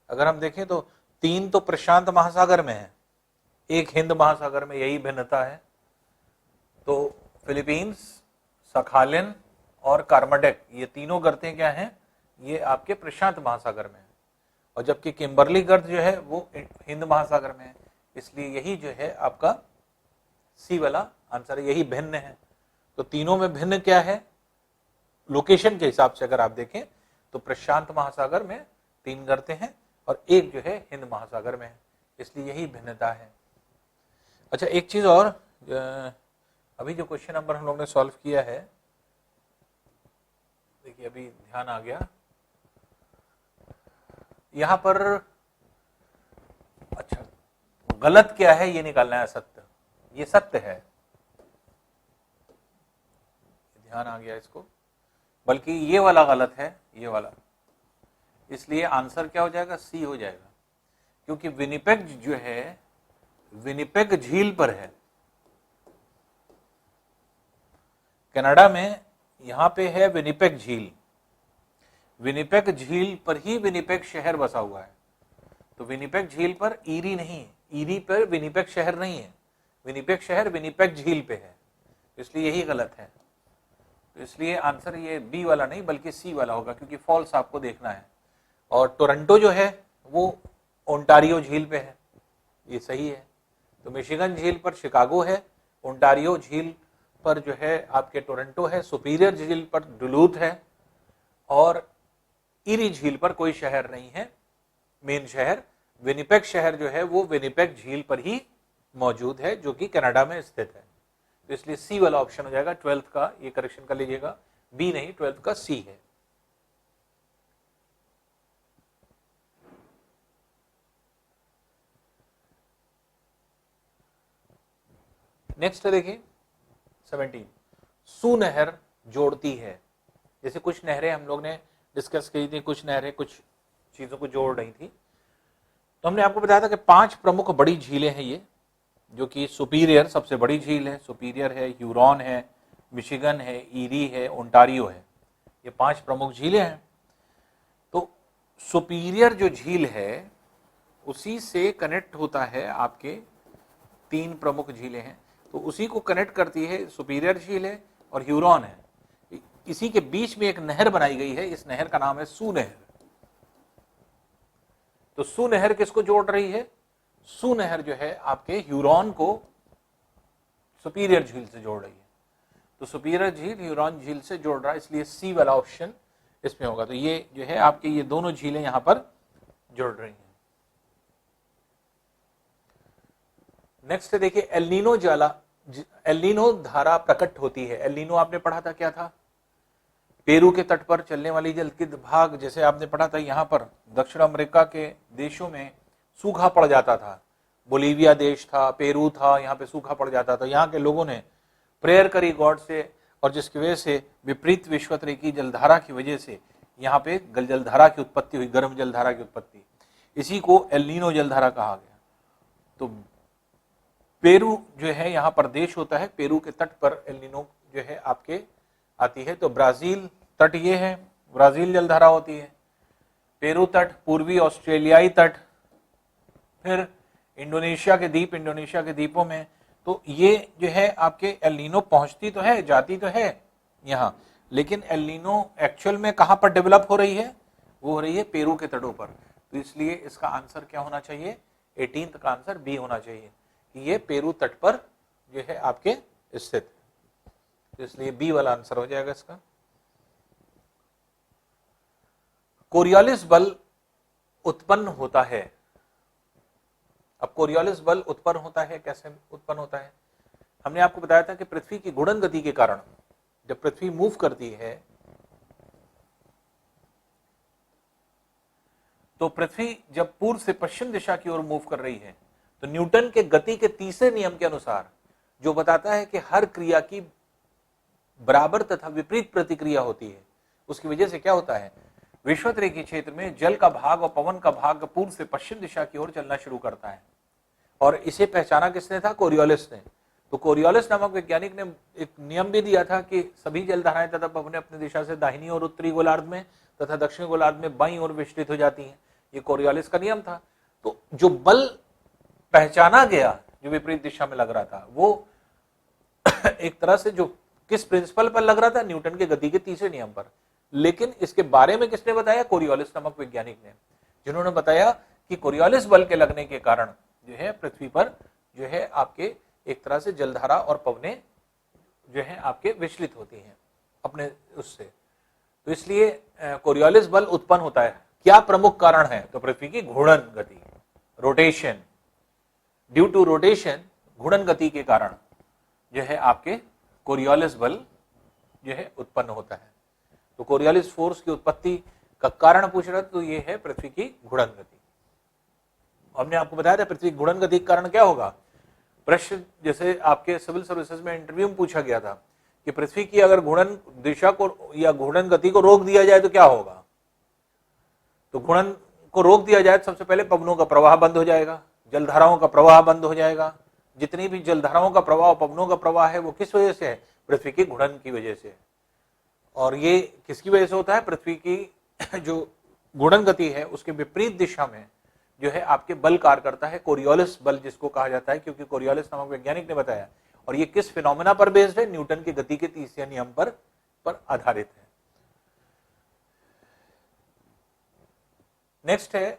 [SPEAKER 1] अगर हम देखें तो 3 तो प्रशांत महासागर में है, एक हिंद महासागर में, यही भिन्नता है। तो फिलीपींस, सखालिन और कार्मडेक ये तीनों गर्तें क्या हैं, ये आपके प्रशांत महासागर में है। और जबकि किम्बरली गर्त जो है वो हिंद महासागर में है, इसलिए यही जो है आपका सी वाला आंसर, यही भिन्न है। तो तीनों में भिन्न क्या है, लोकेशन के हिसाब से अगर आप देखें तो प्रशांत महासागर में 3 गर्तें हैं और एक जो है हिंद महासागर में है, इसलिए यही भिन्नता है। अच्छा, एक चीज और, अभी जो क्वेश्चन नंबर हम लोग ने सॉल्व किया है, देखिए अभी ध्यान आ गया यहां पर। अच्छा, गलत क्या है ये निकालना है, सत्य, ये सत्य है, ध्यान आ गया इसको, बल्कि ये वाला गलत है, ये वाला, इसलिए आंसर क्या हो जाएगा, सी हो जाएगा। क्योंकि विनिपेग जो है विनिपेग झील पर है, कनाडा में यहां पे है विनिपेग झील, विनिपेग झील पर ही विनिपेग शहर बसा हुआ है। तो विनिपेग झील पर ईरी नहीं है, ईरी पर विनिपेग शहर नहीं है, विनिपेग शहर विनिपेग झील पे है, इसलिए यही गलत है। तो इसलिए आंसर ये बी वाला नहीं बल्कि सी वाला होगा, क्योंकि फॉल्स आपको देखना है। और टोरंटो जो है वो ओंटारियो झील पे है, ये सही है। तो मिशिगन झील पर शिकागो है, ओंटारियो झील पर जो है आपके टोरंटो है, सुपीरियर झील पर डुलूथ है, और ईरी झील पर कोई शहर नहीं है। मेन शहर विनिपेग शहर जो है वो विनिपेग झील पर ही मौजूद है, जो कि कनाडा में स्थित है। तो इसलिए सी वाला ऑप्शन हो जाएगा 12th का, ये करेक्शन कर लीजिएगा, बी नहीं 12th का सी है। नेक्स्ट देखिए 17, सुनहर जोड़ती है। जैसे कुछ नहरें हम लोग ने डिस्कस की थी, कुछ नहरें कुछ चीजों को जोड़ रही थी, तो हमने आपको बताया था कि 5 प्रमुख बड़ी झीलें हैं ये, जो कि सुपीरियर सबसे बड़ी झील है, सुपीरियर है, ह्यूरॉन है, मिशिगन है, ईरी है, ओंटारियो है, ये 5 प्रमुख झीलें हैं। तो सुपीरियर जो झील है उसी से कनेक्ट होता है, आपके 3 प्रमुख झीलें हैं, तो उसी को कनेक्ट करती है, सुपीरियर झील है और ह्यूरॉन है। इसी के बीच में एक नहर बनाई गई है, इस नहर का नाम है सुनहर। तो सुनहर किसको जोड़ रही है, सुनहर जो है आपके ह्यूरॉन को सुपीरियर झील से जोड़ रही है। तो सुपीरियर झील ह्यूरॉन झील से जोड़ रहा है, इसलिए सी वाला ऑप्शन इसमें होगा। तो ये जो है आपके ये दोनों झीलें यहां पर जुड़ रही हैं। नेक्स्ट देखिए एल्नीनो धारा प्रकट होती है। एल्नीनो आपने पढ़ा था क्या था, पेरू के तट पर चलने वाली जल के भाग, जैसे आपने पढ़ा था यहाँ पर दक्षिण अमेरिका के देशों में सूखा पड़ जाता था, बोलीविया देश था, पेरू था, यहाँ पे सूखा पड़ जाता था। यहाँ के लोगों ने प्रेयर करी गॉड से, और जिसकी वजह से विपरीत विश्वतरी की जलधारा की वजह से यहाँ पे जलधारा की उत्पत्ति हुई, गर्म जलधारा की उत्पत्ति, इसी को एल्नीनो जलधारा कहा गया। तो पेरू जो है यहाँ पर देश होता है, पेरू के तट पर एल्नीनो जो है आपके आती है। तो ब्राजील तट ये है, ब्राजील जलधारा होती है, पेरू तट, पूर्वी ऑस्ट्रेलियाई तट, फिर इंडोनेशिया के द्वीप, इंडोनेशिया के द्वीपों में। तो ये जो है आपके एल नीनो पहुंचती तो है, जाती तो है यहां, लेकिन एल नीनो एक्चुअल में कहां पर डेवलप हो रही है, वो हो रही है पेरू के तटों पर। तो इसलिए इसका आंसर क्या होना चाहिए, 18th का आंसर बी होना चाहिए कि ये पेरू तट पर जो है आपके स्थित है। तो इसलिए बी वाला आंसर हो जाएगा इसका। कोरियोलिस बल उत्पन्न होता है। अब कोरियोलिस बल उत्पन्न होता है, कैसे उत्पन्न होता है? हमने आपको बताया था कि पृथ्वी की घूर्णन गति के कारण जब पृथ्वी मूव करती है तो पृथ्वी जब पूर्व से पश्चिम दिशा की ओर मूव कर रही है तो न्यूटन के गति के तीसरे नियम के अनुसार, जो बताता है कि हर क्रिया की बराबर तथा विपरीत प्रतिक्रिया होती है, उसकी वजह से क्या होता है, विषुवत-रेखीय क्षेत्र में जल का भाग और पवन का भाग पूर्व से पश्चिम दिशा की ओर चलना शुरू करता है। और इसे पहचाना किसने था, कोरियोलिस ने। तो कोरियोलिस नामक वैज्ञानिक ने एक नियम भी दिया था कि सभी जलधाराएं तथा पवनें अपनी दिशा से दाहिनी और उत्तरी गोलार्ध में तथा दक्षिणी गोलार्ध में बाईं ओर विचलित हो जाती हैं। ये कोरियोलिस का नियम था। तो जो बल पहचाना गया जो विपरीत दिशा में लग रहा था, वो एक तरह से जो किस प्रिंसिपल पर लग रहा था, न्यूटन के गति के तीसरे नियम पर। लेकिन इसके बारे में किसने बताया, कोरियोलिस नामक वैज्ञानिक ने, जिन्होंने बताया कि कोरियोलिस बल के लगने के कारण जो है पृथ्वी पर जो है आपके एक तरह से जलधारा और पवनें जो है आपके विचलित होती हैं अपने उससे। तो इसलिए कोरियोलिस बल उत्पन्न होता है। क्या प्रमुख कारण है, तो पृथ्वी की घूर्णन गति, रोटेशन। ड्यू टू रोटेशन, घूर्णन गति के कारण जो है आपके कोरियोलिस बल जो है उत्पन्न होता है। तो कोरियोलिस फोर्स की उत्पत्ति का कारण पूछ रहा था, तो ये है पृथ्वी की घूर्णन गति। हमने आपको बताया था पृथ्वी की घूर्णन गति के कारण क्या होगा। प्रश्न जैसे आपके सिविल सर्विसेज में इंटरव्यू में पूछा गया था कि पृथ्वी की अगर घूर्णन दिशा को या घूर्णन गति को रोक दिया जाए तो क्या होगा। तो घूर्णन को रोक दिया जाए तो सबसे पहले पवनों का प्रवाह बंद हो जाएगा, जलधाराओं का प्रवाह बंद हो जाएगा। जितनी भी जलधाराओं का प्रवाह, पवनों का प्रवाह है, वो किस वजह से है, पृथ्वी की घूर्णन की वजह से। और ये किसकी वजह से होता है, पृथ्वी की जो घूर्णन गति है उसके विपरीत दिशा में जो है आपके बल कार्य करता है, कोरियोलिस बल जिसको कहा जाता है, क्योंकि कोरियोलिस नामक वैज्ञानिक ने बताया। और ये किस फिनोमेना पर बेस्ड है, न्यूटन के गति के तीसरे नियम पर आधारित है। नेक्स्ट है,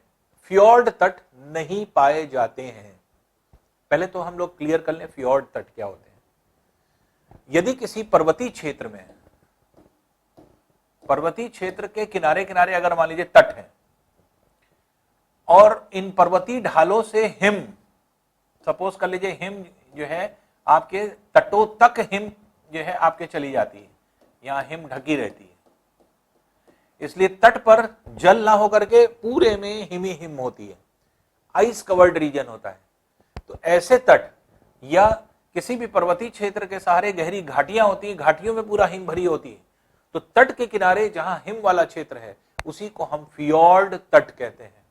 [SPEAKER 1] फ्योर्ड तट नहीं पाए जाते हैं। पहले तो हम लोग क्लियर कर लें फ्योर्ड तट क्या होते हैं। यदि किसी पर्वतीय क्षेत्र में, पर्वतीय क्षेत्र के किनारे किनारे अगर मान लीजिए तट है और इन पर्वतीय ढालों से हिम, सपोज कर लीजिए हिम जो है आपके तटों तक हिम जो है आपके चली जाती है, यहां हिम ढकी रहती है, इसलिए तट पर जल ना होकर के पूरे में हिम ही हिम होती है, आइस कवर्ड रीजन होता है। तो ऐसे तट या किसी भी पर्वतीय क्षेत्र के सहारे गहरी घाटियां होती हैं, घाटियों में पूरा हिम भरी होती है, तो तट के किनारे जहां हिम वाला क्षेत्र है उसी को हम फ्योर्ड तट कहते हैं।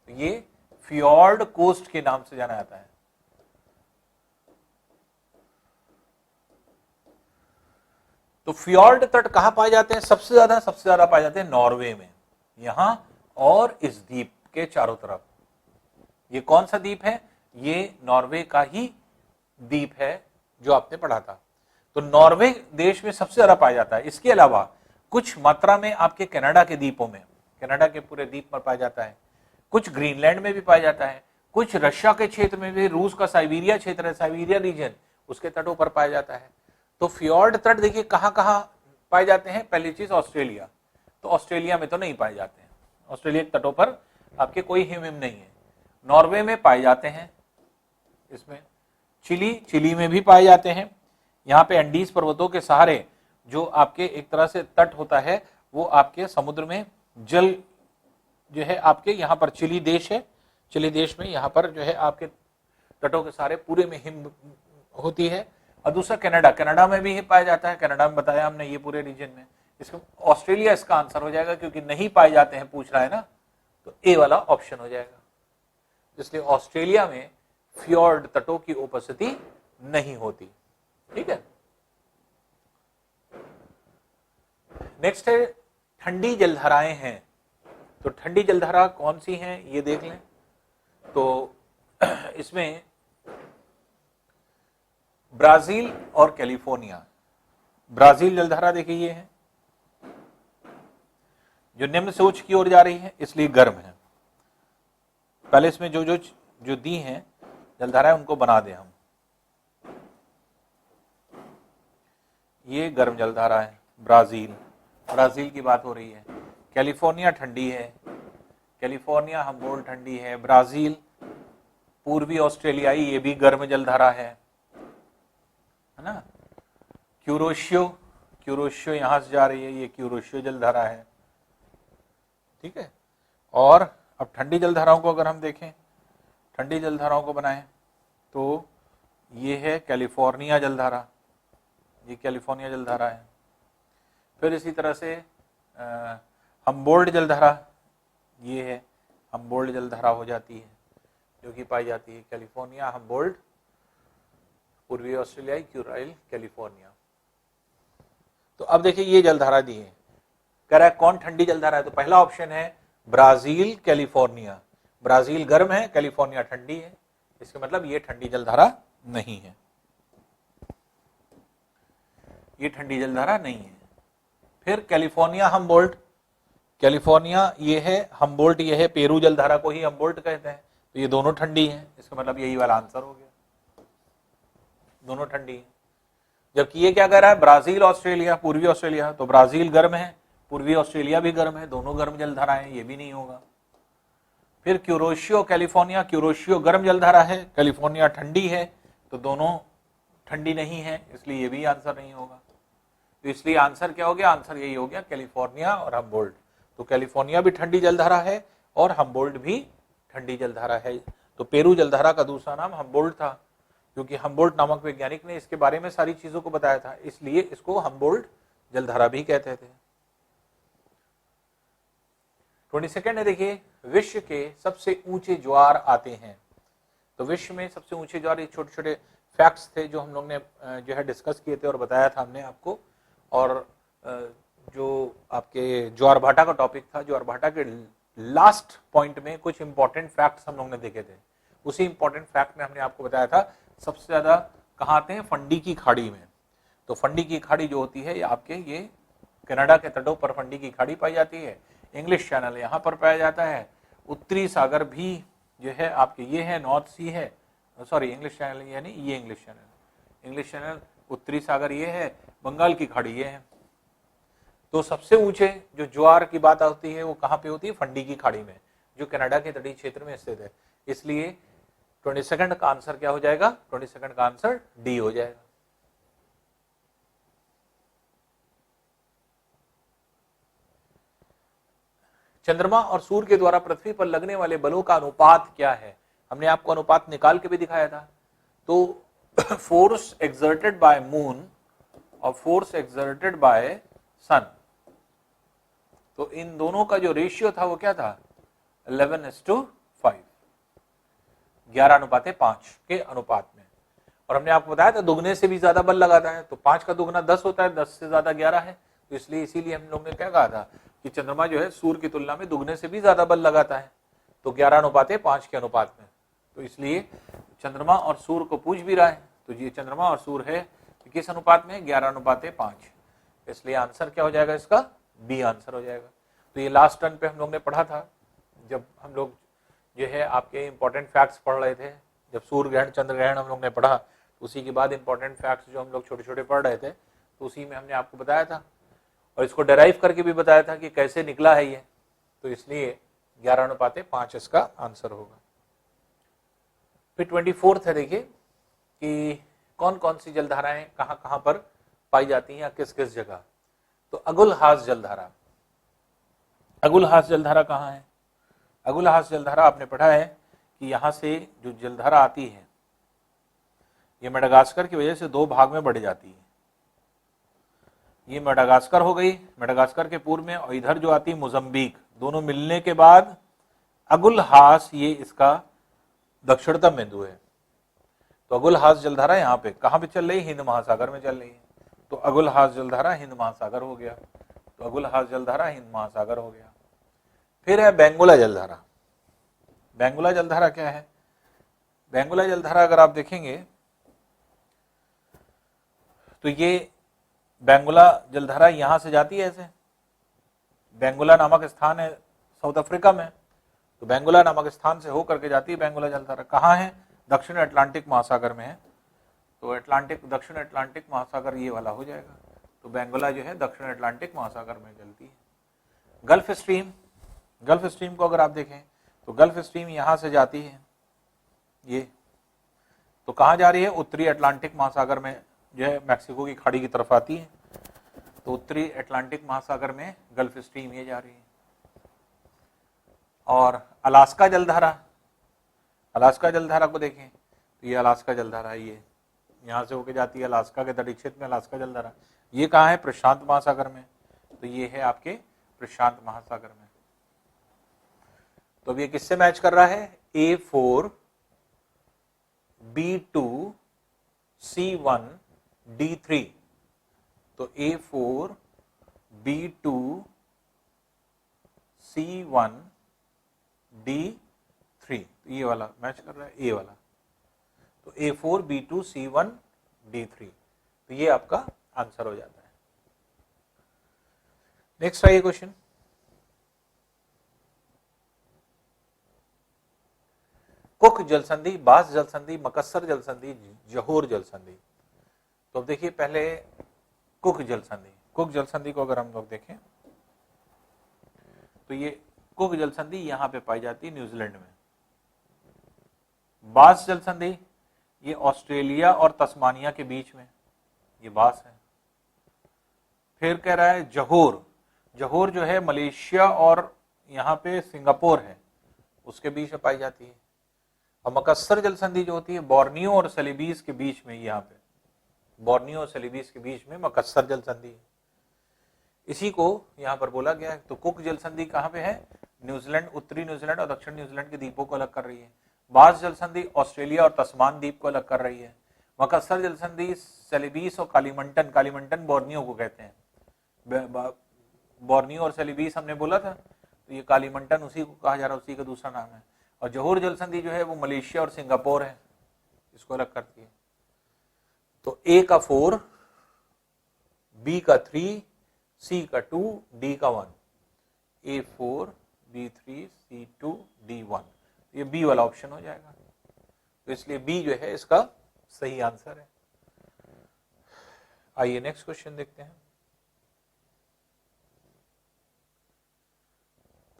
[SPEAKER 1] तो ये फ्योर्ड कोस्ट के नाम से जाना जाता है। तो फ्योर्ड तट कहां पाए जाते हैं, सबसे ज्यादा पाए जाते हैं नॉर्वे में, यहां और इस द्वीप के चारों तरफ। ये कौन सा द्वीप है, ये नॉर्वे का ही द्वीप है जो आपने पढ़ा था। तो नॉर्वे देश में सबसे ज्यादा पाया जाता है। इसके अलावा कुछ मात्रा में आपके कनाडा के द्वीपों में, कनाडा के पूरे द्वीप पर पाया जाता है, कुछ ग्रीनलैंड में भी पाया जाता है, कुछ रशिया के क्षेत्र में भी, रूस का साइबेरिया क्षेत्र है, साइबेरिया रीजन, उसके तटों पर पाया जाता है। तो फ्योर्ड तट देखिए कहां कहां पाए जाते हैं। पहली चीज ऑस्ट्रेलिया, तो ऑस्ट्रेलिया में तो नहीं पाए जाते हैं, ऑस्ट्रेलिया के तटों पर आपके कोई हिम नहीं है। नॉर्वे में पाए जाते हैं, इसमें चिली में भी पाए जाते हैं। यहाँ पे एंडीज पर्वतों के सहारे जो आपके एक तरह से तट होता है वो आपके समुद्र में जल जो है आपके यहाँ पर चिली देश है, चिली देश में यहाँ पर जो है आपके तटों के सहारे पूरे में हिम होती है। और दूसरा कनाडा में भी पाया जाता है, कनाडा में बताया हमने ये पूरे रीजन में। इसको ऑस्ट्रेलिया इसका आंसर हो जाएगा, क्योंकि नहीं पाए जाते हैं पूछ रहा है ना, तो ए वाला ऑप्शन हो जाएगा। इसलिए ऑस्ट्रेलिया में फ्योर्ड तटों की उपस्थिति नहीं होती। ठीक है, नेक्स्ट है ठंडी जलधाराएं हैं। तो ठंडी जलधारा कौन सी हैं ये देख लें। तो इसमें ब्राजील और कैलिफोर्निया, ब्राजील जलधारा देखिए ये है जो निम्न से उच्च की ओर जा रही है, इसलिए गर्म है। पहले इसमें जो दी हैं जलधाराएं उनको बना दें हम। ये गर्म जलधारा है ब्राजील, ब्राजील की बात हो रही है। कैलिफोर्निया ठंडी है, कैलिफोर्निया हम्बोल्ट ठंडी है। ब्राजील पूर्वी ऑस्ट्रेलियाई, ये भी गर्म जलधारा है ना। क्यूरोशियो, क्यूरोशियो यहां से जा रही है, ये क्यूरोशियो जलधारा है, ठीक है। और अब ठंडी जलधाराओं को अगर हम देखें, ठंडी जलधाराओं को बनाएं तो ये है कैलिफोर्निया जलधारा, ये कैलिफोर्निया जलधारा है। फिर इसी तरह से हम्बोल्ट जलधारा, ये है हम्बोल्ट जलधारा हो जाती है, जो कि पाई जाती है कैलिफोर्निया हम्बोल्ट, पूर्वी ऑस्ट्रेलियाई क्यूराइल कैलिफोर्निया। तो अब देखिए ये जलधारा दी है, कह रहा है कौन ठंडी जलधारा है। तो पहला ऑप्शन है ब्राजील कैलिफोर्निया, ब्राजील गर्म है, कैलिफोर्निया ठंडी है, इसका मतलब ये ठंडी जलधारा नहीं है, ये ठंडी जलधारा नहीं है। फिर कैलिफोर्निया हम्बोल्ट, कैलिफोर्निया ये है, हम्बोल्ट ये है, पेरू जलधारा को ही हम्बोल्ट कहते हैं, तो ये दोनों ठंडी हैं, इसका मतलब यही वाला आंसर हो गया, दोनों ठंडी है। जबकि ये क्या कह रहा है ब्राजील ऑस्ट्रेलिया, पूर्वी ऑस्ट्रेलिया, तो ब्राजील गर्म है, पूर्वी ऑस्ट्रेलिया भी गर्म है, दोनों गर्म जलधाराएं, ये भी नहीं होगा। फिर क्यूरोशियो कैलिफोर्निया, क्यूरोशियो गर्म जलधारा है, कैलिफोर्निया ठंडी है, तो दोनों ठंडी नहीं है, इसलिए ये भी आंसर नहीं होगा। तो इसलिए आंसर क्या हो गया, आंसर यही हो गया कैलिफोर्निया और हम्बोल्ट। तो कैलिफोर्निया भी ठंडी जलधारा है और हम्बोल्ट भी ठंडी जलधारा है। तो पेरू जलधारा का दूसरा नाम हम्बोल्ट था, क्योंकि हम्बोल्ट नामक वैज्ञानिक ने इसके बारे में सारी चीजों को बताया था, इसलिए इसको हम्बोल्ट जलधारा भी कहते थे। 22 है, देखिए विश्व के सबसे ऊंचे ज्वार आते हैं। तो विश्व में सबसे ऊंचे ज्वार, ये छोटे छोटे फैक्ट्स थे जो हम लोग ने जो है डिस्कस किए थे और बताया था हमने आपको। और जो आपके ज्वार भाटा का टॉपिक था, ज्वार भाटा के लास्ट पॉइंट में कुछ इंपॉर्टेंट फैक्ट्स हम लोग ने देखे थे। उसी इंपॉर्टेंट फैक्ट में हमने आपको बताया था सबसे ज्यादा कहाँ आते हैं, फंडी की खाड़ी में। तो फंडी की खाड़ी जो होती है ये आपके ये कनाडा के तटों पर फंडी की खाड़ी पाई जाती है। इंग्लिश चैनल यहाँ पर पाया जाता है। उत्तरी सागर भी जो है आपके ये है, नॉर्थ सी है, सॉरी इंग्लिश चैनल यानी ये इंग्लिश चैनल, इंग्लिश चैनल, उत्तरी सागर ये है, बंगाल की खाड़ी ये है। तो सबसे ऊंचे जो ज्वार की बात होती है वो कहाँ पे होती है, फंडी की खाड़ी में, जो कनाडा के तटीय क्षेत्र में स्थित है। इसलिए 22 का आंसर क्या हो जाएगा, 22 का आंसर डी हो जाएगा। चंद्रमा और सूर्य के द्वारा पृथ्वी पर लगने वाले बलों का अनुपात क्या है। हमने आपको अनुपात निकाल के भी दिखाया था। तो फोर्स एक्सर्टेड बाय मून और फोर्स एक्सर्टेड बाय सन, तो इन दोनों का जो रेशियो था वो क्या था, 11:5, 11:5 के अनुपात में। और हमने आपको बताया था दुगने से भी ज्यादा बल लगाता है, तो 5 का दुगना 10 होता है, 10 से ज्यादा 11 है। तो इसलिए इसीलिए हम लोग ने क्या कहा था कि चंद्रमा जो है सूर्य की तुलना में दुगने से भी ज्यादा बल लगाता है, तो 11:5 के अनुपात में। तो इसलिए चंद्रमा और सूर्य को पूछ भी रहा है, तो ये चंद्रमा और सूर्य है किस अनुपात में, 11:5। इसलिए आंसर क्या हो जाएगा इसका, बी आंसर हो जाएगा। तो ये लास्ट टर्न पे हम लोग ने पढ़ा था, जब हम लोग जो है आपके इंपॉर्टेंट फैक्ट्स पढ़ रहे थे, जब सूर्य ग्रहण चंद्र ग्रहण हम लोग ने पढ़ा, उसी के बाद इंपॉर्टेंट फैक्ट्स जो हम लोग छोटे छोटे पढ़ रहे थे, तो उसी में हमने आपको बताया था और इसको डेराइव करके भी बताया था कि कैसे निकला है ये। तो इसलिए 11:5 इसका आंसर होगा। फिर 24 है, देखिए कि कौन कौन सी जलधाराएं कहाँ कहाँ पर पाई जाती हैं, किस किस जगह। तो अगुलहास जलधारा, अगुलहास जलधारा कहाँ है, अगुलहास जलधारा आपने पढ़ा है कि यहाँ से जो जलधारा आती है ये मेडागास्कर की वजह से 2 भाग में बढ़ जाती है। ये मेडागास्कर हो गई, मेडागास्कर के पूर्व में, और इधर जो आती है मोजम्बिक, दोनों मिलने के बाद अगुलहास ये इसका दक्षिणतम बिंदु है। तो अगुलहास जलधारा यहाँ पे कहाँ पे चल रही है, हिंद महासागर में चल रही है। तो अगुलहास जलधारा हिंद महासागर हो गया। तो अगुल जलधारा हिंद महासागर हो गया। फिर है बेंगुला जलधारा। बेंगुला जलधारा क्या है? बेंगुला जलधारा अगर आप देखेंगे तो ये बेंगुला जलधारा यहां से जाती है ऐसे, बेंगुला नामक स्थान है साउथ अफ्रीका में, तो बेंगुला नामक स्थान से होकर के जाती है बेंगुला जलधारा। कहाँ है? दक्षिण अटलांटिक महासागर में है। तो दक्षिण अटलांटिक महासागर ये वाला हो जाएगा। तो बेंगुला जो है दक्षिण अटलांटिक महासागर में चलती है। गल्फ स्ट्रीम को अगर आप देखें तो गल्फ स्ट्रीम यहां से जाती है ये, तो कहां जा रही है? उत्तरी अटलांटिक महासागर में, जो है मैक्सिको की खाड़ी की तरफ आती है। तो उत्तरी अटलांटिक महासागर में गल्फ स्ट्रीम ये जा रही है। और अलास्का जलधारा को देखें तो ये अलास्का जलधारा ये यहां से होके जाती है अलास्का के तटीय क्षेत्र में। अलास्का जलधारा ये कहाँ है? प्रशांत महासागर में। तो ये है आपके प्रशांत महासागर में। तो अब ये किससे मैच कर रहा है? A4 B2 C1 D3। तो A4 B2 C1 D3 ये वाला मैच कर रहा है, ए वाला। तो A4 B2 C1 D3, तो ये आपका आंसर हो जाता है। नेक्स्ट आइए क्वेश्चन। कुक जलसंधि, बास जलसंधि, मकस्सर जलसंधि, जहोर जलसंधि। तो अब देखिए पहले कुक जलसंधि को अगर हम लोग देखें तो ये कुक जलसंधि यहां पे पाई जाती है न्यूजीलैंड में। बास जलसंधि ये ऑस्ट्रेलिया और तस्मानिया के बीच में, ये बास है। फिर कह रहा है जहोर जो है मलेशिया और यहाँ पे सिंगापुर है उसके बीच में पाई जाती है। और मकस्सर जलसंधि जो होती है बोर्नियो और सेलिबीस के बीच में, यहाँ पे बोर्नियो और सेलिबीस के बीच में मकस्सर जलसंधि है। इसी को यहाँ पर बोला गया है। तो कुक जलसंधि कहाँ पे है? न्यूजीलैंड, उत्तरी न्यूजीलैंड और दक्षिण न्यूजीलैंड के द्वीपों को अलग कर रही है। बास जलसंधि ऑस्ट्रेलिया और तस्मान द्वीप को अलग कर रही है। मकस्सर जलसंधि सेलिबीस और कालीमंटन बोर्नियो को कहते हैं। बोर्नियो और सेलिबीस हमने बोला था, तो ये कालीमंटन उसी को कहा जा रहा है, उसी का दूसरा नाम है। और जहोर जलसंधि जो है वो मलेशिया और सिंगापुर है, इसको अलग करती है। तो A का 4, B का 3, C का 2, D का 1। A4 B3 C2 D1, ये B वाला ऑप्शन हो जाएगा। तो इसलिए B जो है इसका सही आंसर है। आइए नेक्स्ट क्वेश्चन देखते हैं।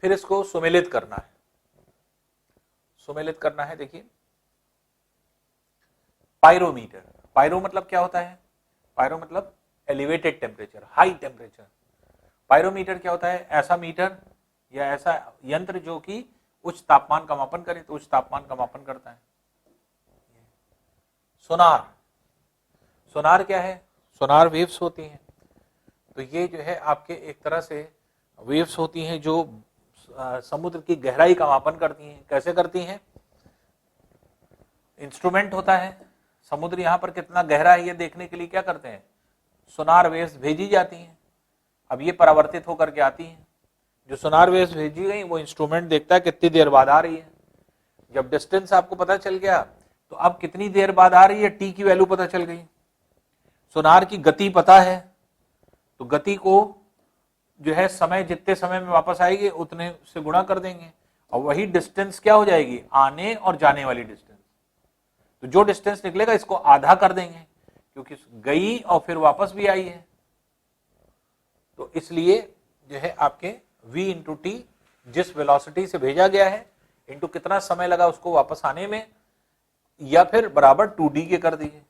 [SPEAKER 1] फिर इसको सुमेलित करना है। देखिए पायरो मतलब क्या होता है? पायरो मतलब elevated temperature, high temperature. Pyrometer क्या होता है? ऐसा मीटर या ऐसा यंत्र जो कि उच्च तापमान का मापन करे, तो उच्च तापमान का मापन करता है। सोनार क्या है? सोनार वेव्स होती हैं। तो ये जो है आपके एक तरह से वेव्स होती हैं जो समुद्र की गहराई का मापन करती हैं। कैसे करती हैं? इंस्ट्रूमेंट होता है, समुद्र यहाँ पर कितना गहरा है ये देखने के लिए क्या करते हैं? सोनार वेव्स भेजी जाती हैं। अब ये परावर्तित होकर के आती हैं। जो सोनार वेव्स भेजी गई वो इंस्ट्रूमेंट देखता है कितनी देर बाद आ रही है। जब डिस्टेंस आपको पता चल गया तो अब कितनी देर बाद आ रही है, टी की वैल्यू पता चल गई। सोनार की गति पता है, तो गति को जो है समय, जितने समय में वापस आएगी उतने से गुणा कर देंगे, और वही डिस्टेंस क्या हो जाएगी? आने और जाने वाली डिस्टेंस। तो जो डिस्टेंस निकलेगा इसको आधा कर देंगे, क्योंकि गई और फिर वापस भी आई है। तो इसलिए जो है आपके v इंटू टी, जिस वेलोसिटी से भेजा गया है, इंटू कितना समय लगा उसको वापस आने में, या फिर बराबर 2d के कर दीजिए,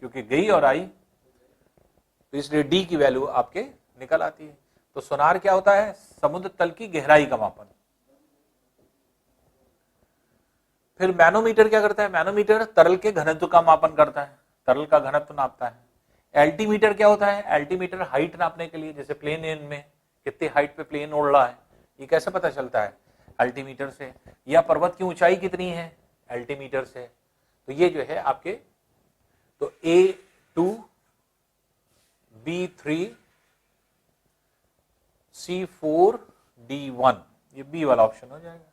[SPEAKER 1] क्योंकि गई और आई। तो इसलिए d की वैल्यू आपके निकल आती है। तो सोनार क्या होता है? समुद्र तल की गहराई का मापन। फिर मैनोमीटर क्या करता है? मैनोमीटर तरल के घनत्व का मापन करता है, तरल का घनत्व नापता है। एल्टीमीटर क्या होता है? एल्टीमीटर हाइट नापने के लिए, जैसे प्लेन में कितनी हाइट पे प्लेन उड़ रहा है, ये कैसे पता चलता है? एल्टीमीटर से। या पर्वत की ऊंचाई कितनी है? एल्टीमीटर से। तो ये जो है आपके, तो A2 B3 C4D1, ये बी वाला ऑप्शन हो जाएगा।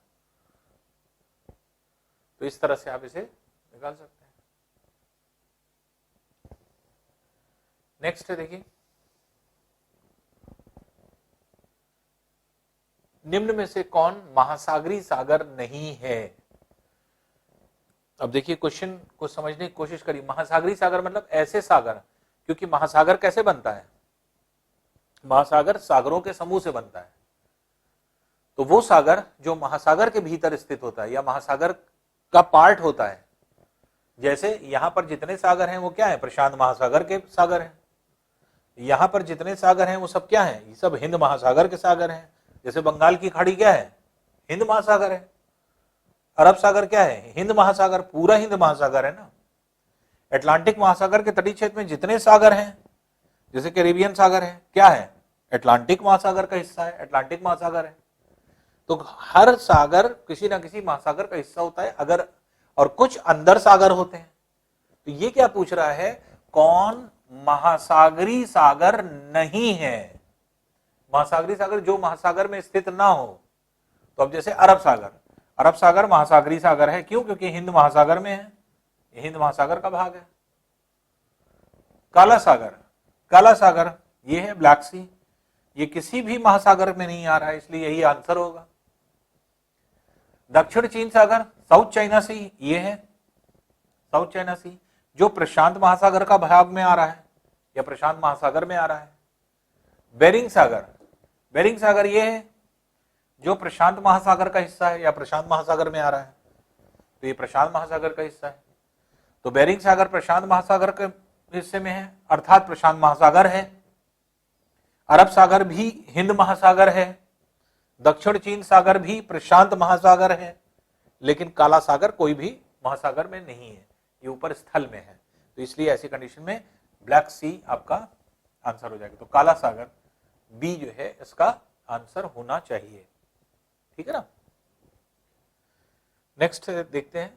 [SPEAKER 1] तो इस तरह से आप इसे निकाल सकते हैं। नेक्स्ट है देखिए, निम्न में से कौन महासागरीय सागर नहीं है। अब देखिए क्वेश्चन को समझने की कोशिश करिए। महासागरीय सागर मतलब ऐसे सागर, क्योंकि महासागर कैसे बनता है, महासागर सागरों के समूह से बनता है। तो वो सागर जो महासागर के भीतर स्थित होता है या महासागर का पार्ट होता है, जैसे यहां पर जितने सागर हैं वो क्या है, प्रशांत महासागर के सागर हैं। यहां पर जितने सागर हैं वो सब क्या है, ये सब हिंद महासागर के सागर हैं। जैसे बंगाल की खाड़ी क्या है, हिंद महासागर है। अरब सागर क्या है, हिंद महासागर, पूरा हिंद महासागर है ना। अटलांटिक महासागर के तटीय क्षेत्र में जितने सागर हैं, जैसे कैरिबियन सागर है, क्या है, अटलांटिक महासागर का हिस्सा है, अटलांटिक महासागर है। तो हर सागर किसी ना किसी महासागर का हिस्सा होता है। अगर और कुछ अंदर सागर होते हैं। तो ये क्या पूछ रहा है, कौन महासागरीय सागर नहीं है। महासागरीय सागर जो महासागर में स्थित ना हो। तो अब जैसे अरब सागर, अरब सागर महासागरीय सागर है, क्यों, क्योंकि हिंद महासागर में है, हिंद महासागर का भाग है। काला सागर, काला सागर ये है ब्लैक सी, ये किसी भी महासागर में नहीं आ रहा है, इसलिए यही आंसर होगा। दक्षिण चीन सागर, साउथ चाइना सी, ये है साउथ चाइना सी, जो प्रशांत महासागर का भाग में आ रहा है या प्रशांत महासागर में आ रहा है। बेरिंग सागर, बेरिंग सागर ये है जो प्रशांत महासागर का हिस्सा है या प्रशांत महासागर में आ रहा है। तो ये प्रशांत महासागर का हिस्सा है। तो बेरिंग सागर प्रशांत महासागर के हिस्से में है, अर्थात प्रशांत महासागर है। अरब सागर भी हिंद महासागर है, दक्षिण चीन सागर भी प्रशांत महासागर है, लेकिन काला सागर कोई भी महासागर में नहीं है, ये ऊपर स्थल में है। तो इसलिए ऐसी कंडीशन में ब्लैक सी आपका आंसर हो जाएगा। तो काला सागर बी जो है इसका आंसर होना चाहिए, ठीक है ना। नेक्स्ट देखते हैं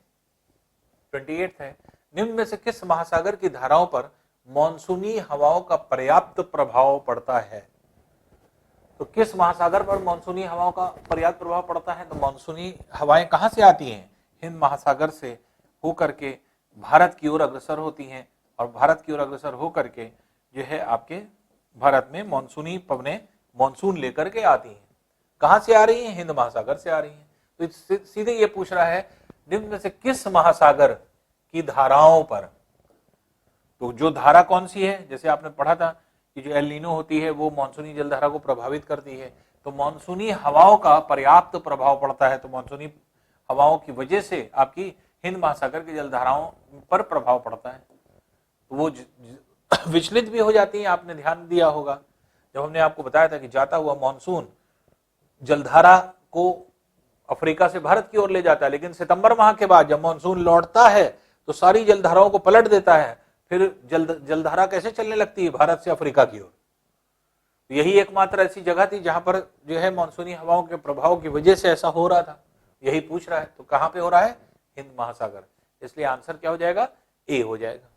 [SPEAKER 1] 28 है, निम्न में से किस महासागर की धाराओं पर मॉनसूनी हवाओं का पर्याप्त प्रभाव पड़ता है। तो किस महासागर पर मॉनसूनी हवाओं का पर्याप्त प्रभाव पड़ता है। तो मॉनसूनी हवाएं कहां से आती हैं, हिंद महासागर से होकर के भारत की ओर अग्रसर होती हैं, और भारत की ओर अग्रसर होकर के जो है आपके भारत में मॉनसूनी पवनें मॉनसून लेकर के आती हैं। कहां से आ रही हैं, हिंद महासागर से आ रही हैं। तो सीधे ये पूछ रहा है निम्न में से किस महासागर की धाराओं पर। तो जो धारा कौन सी है, जैसे आपने पढ़ा था कि जो एल नीनो होती है वो मॉनसूनी जलधारा को प्रभावित करती है। तो मॉनसूनी हवाओं का पर्याप्त प्रभाव पड़ता है। तो मॉनसूनी हवाओं की वजह से आपकी हिंद महासागर की जलधाराओं पर प्रभाव पड़ता है, तो वो विचलित भी हो जाती है। आपने ध्यान दिया होगा जब हमने आपको बताया था कि जाता हुआ मॉनसून जलधारा को अफ्रीका से भारत की ओर ले जाता है, लेकिन सितंबर माह के बाद जब मॉनसून लौटता है तो सारी जलधाराओं को पलट देता है। फिर जलधारा कैसे चलने लगती है, भारत से अफ्रीका की ओर। यही एकमात्र ऐसी जगह थी जहां पर जो है मॉनसूनी हवाओं के प्रभाव की वजह से ऐसा हो रहा था। यही पूछ रहा है, तो कहां पे हो रहा है, हिंद महासागर। इसलिए आंसर क्या हो जाएगा, ए हो जाएगा।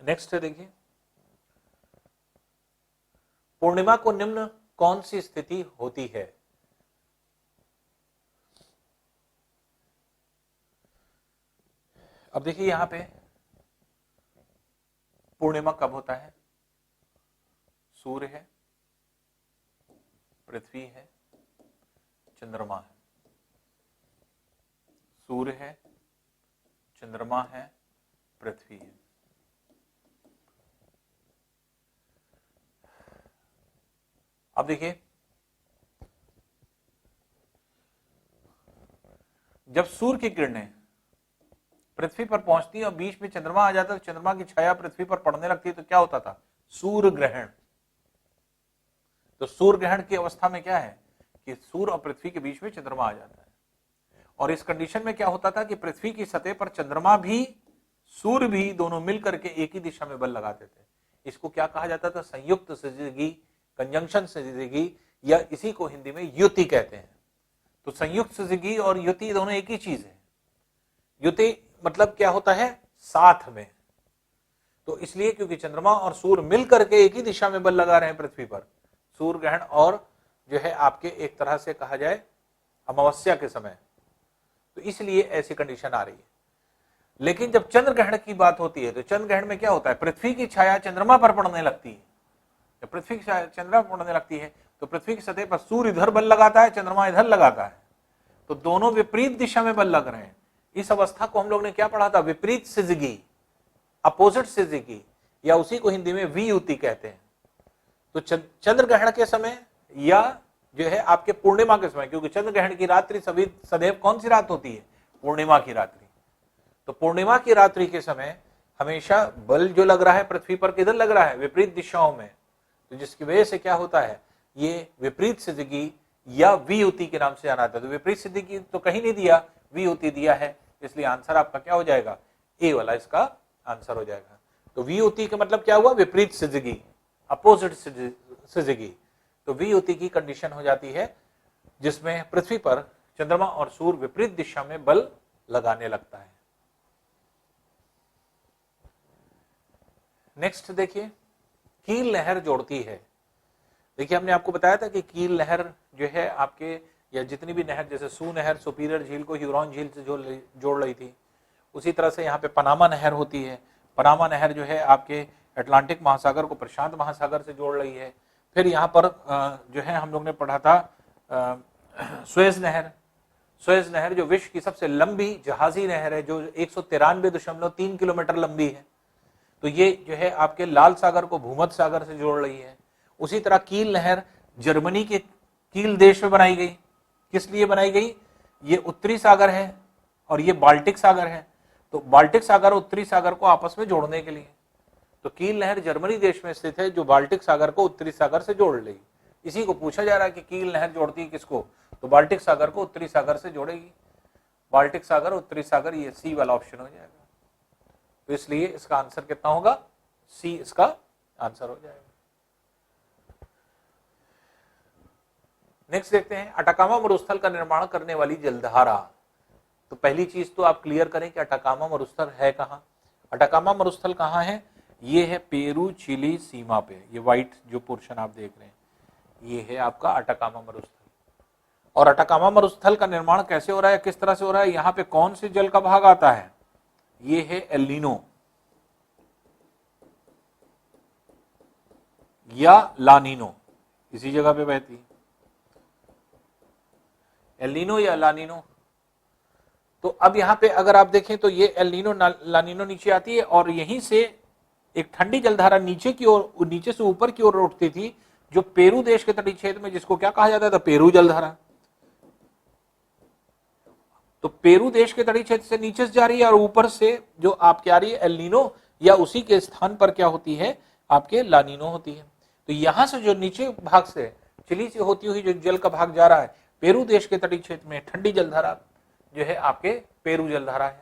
[SPEAKER 1] नेक्स्ट है देखिए, पूर्णिमा को निम्न कौन सी स्थिति होती है। अब देखिए यहां पे पूर्णिमा कब होता है, सूर्य है, पृथ्वी है, चंद्रमा है। सूर्य है, चंद्रमा है, पृथ्वी है। अब देखिए जब सूर्य की किरणें पृथ्वी पर पहुंचती है और बीच में चंद्रमा आ जाता है, तो चंद्रमा की छाया पृथ्वी पर पड़ने लगती है, तो क्या होता था, सूर्य ग्रहण। तो सूर्य ग्रहण की अवस्था में क्या है कि सूर्य और पृथ्वी के बीच में चंद्रमा आ जाता है। और इस कंडीशन में क्या होता था कि पृथ्वी की सतह पर चंद्रमा भी सूर्य भी दोनों मिलकर के एक ही दिशा में बल लगाते थे। इसको क्या कहा जाता था, संयुक्त सजिगी, कंजंक्शन सजिगी, या इसी को हिंदी में युति कहते हैं। तो संयुक्त सजिगी और युति दोनों एक ही चीज है। युति मतलब क्या होता है, साथ में। तो इसलिए क्योंकि चंद्रमा और सूर्य मिलकर के एक ही दिशा में बल लगा रहे हैं पृथ्वी पर, सूर्य ग्रहण और जो है आपके एक तरह से कहा जाए अमावस्या के समय, तो इसलिए ऐसी कंडीशन आ रही है। लेकिन जब चंद्र ग्रहण की बात होती है तो चंद्र ग्रहण में क्या होता है, पृथ्वी की छाया चंद्रमा पर पड़ने लगती है। जब पृथ्वी की छाया चंद्रमा पर पड़ने लगती है तो पृथ्वी की सतह पर सूर्य इधर बल लगाता है, चंद्रमा इधर लगाता है, तो दोनों विपरीत दिशा में बल लग रहे हैं। इस अवस्था को हम लोग ने क्या पढ़ा था, विपरीत सिजगी, अपोजिट सिजगी, या उसी को हिंदी में वियुति कहते हैं। तो चंद्र ग्रहण के समय या जो है आपके पूर्णिमा के समय, क्योंकि चंद्र ग्रहण की रात्रि सभी सदैव कौन सी रात होती है, पूर्णिमा की रात्रि। तो पूर्णिमा की रात्रि के समय हमेशा बल जो लग रहा है पृथ्वी पर किधर लग रहा है, विपरीत दिशाओं में। तो जिसकी वजह से क्या होता है, ये विपरीत सिद्धि या वियुति के नाम से जाना जाता है। तो विपरीत सिद्धि तो कहीं नहीं दिया, वियुति दिया है, इसलिए आंसर आपका क्या हो जाएगा, ए वाला इसका आंसर हो जाएगा। तो वियुति का मतलब क्या हुआ, विपरीत सिद्धि, अपोजिट सिद्धि। तो वियुति की कंडीशन हो जाती है जिसमें पृथ्वी पर चंद्रमा और सूर्य विपरीत दिशा में बल लगाने लगता है। नेक्स्ट देखिए, कील लहर जोड़ती है। देखिए हमने आपको बताया था कि कील लहर जो है आपके, या जितनी भी नहर, जैसे सू नहर सुपीरियर झील को ह्यूरॉन झील से जोड़ रही थी, उसी तरह से यहाँ पे पनामा नहर होती है। पनामा नहर जो है आपके अटलांटिक महासागर को प्रशांत महासागर से जोड़ रही है। फिर यहाँ पर जो है हम लोग ने पढ़ा था सुएज नहर। सुएज नहर जो विश्व की सबसे लंबी जहाजी नहर है, जो 193.3 किलोमीटर लंबी है। तो ये जो है आपके लाल सागर को भूमध्य सागर से जोड़ रही है। उसी तरह कील नहर जर्मनी के कील देश में बनाई गई। किस लिए बनाई गई, ये उत्तरी सागर है और ये बाल्टिक सागर है, तो बाल्टिक सागर और उत्तरी सागर को आपस में जोड़ने के लिए। तो कील नहर जर्मनी देश में स्थित है जो बाल्टिक सागर को उत्तरी सागर से जोड़ लेगी। इसी को पूछा जा रहा है कि कील नहर जोड़ती है किसको, तो बाल्टिक सागर को उत्तरी सागर से जोड़ेगी। बाल्टिक सागर उत्तरी सागर, ये सी वाला ऑप्शन हो जाएगा। तो इसलिए इसका आंसर कितना होगा, सी इसका आंसर हो जाएगा। नेक्स्ट देखते हैं, अटाकामा मरुस्थल का निर्माण करने वाली जलधारा। तो पहली चीज तो आप क्लियर करें कि अटाकामा मरुस्थल है कहां। अटाकामा मरुस्थल कहां है, ये है पेरू चिली सीमा पे। ये व्हाइट जो पोर्शन आप देख रहे हैं ये है आपका अटाकामा मरुस्थल। और अटाकामा मरुस्थल का निर्माण कैसे हो रहा है, किस तरह से हो रहा है, यहाँ पे कौन से जल का भाग आता है, ये है एल नीनो या ला नीनो, इसी जगह पे बहती है एल नीनो या ला नीनो। तो अब यहां पे अगर आप देखें तो ये एल नीनो ला नीनो नीचे आती है और यहीं से एक ठंडी जलधारा नीचे की ओर, नीचे से ऊपर की ओर उठती थी, जो पेरू देश के तटीय क्षेत्र में, जिसको क्या कहा जाता था, पेरू जलधारा। तो पेरू देश के तटीय क्षेत्र से नीचे से जा रही है और ऊपर से जो आपकी आ रही है एल नीनो, या उसी के स्थान पर क्या होती है आपके ला नीनो होती है। तो यहां से जो नीचे भाग से चिली से होती हुई जो जल का भाग जा रहा है पेरू देश के तटीय क्षेत्र में, ठंडी जलधारा जो है आपके पेरू जलधारा है।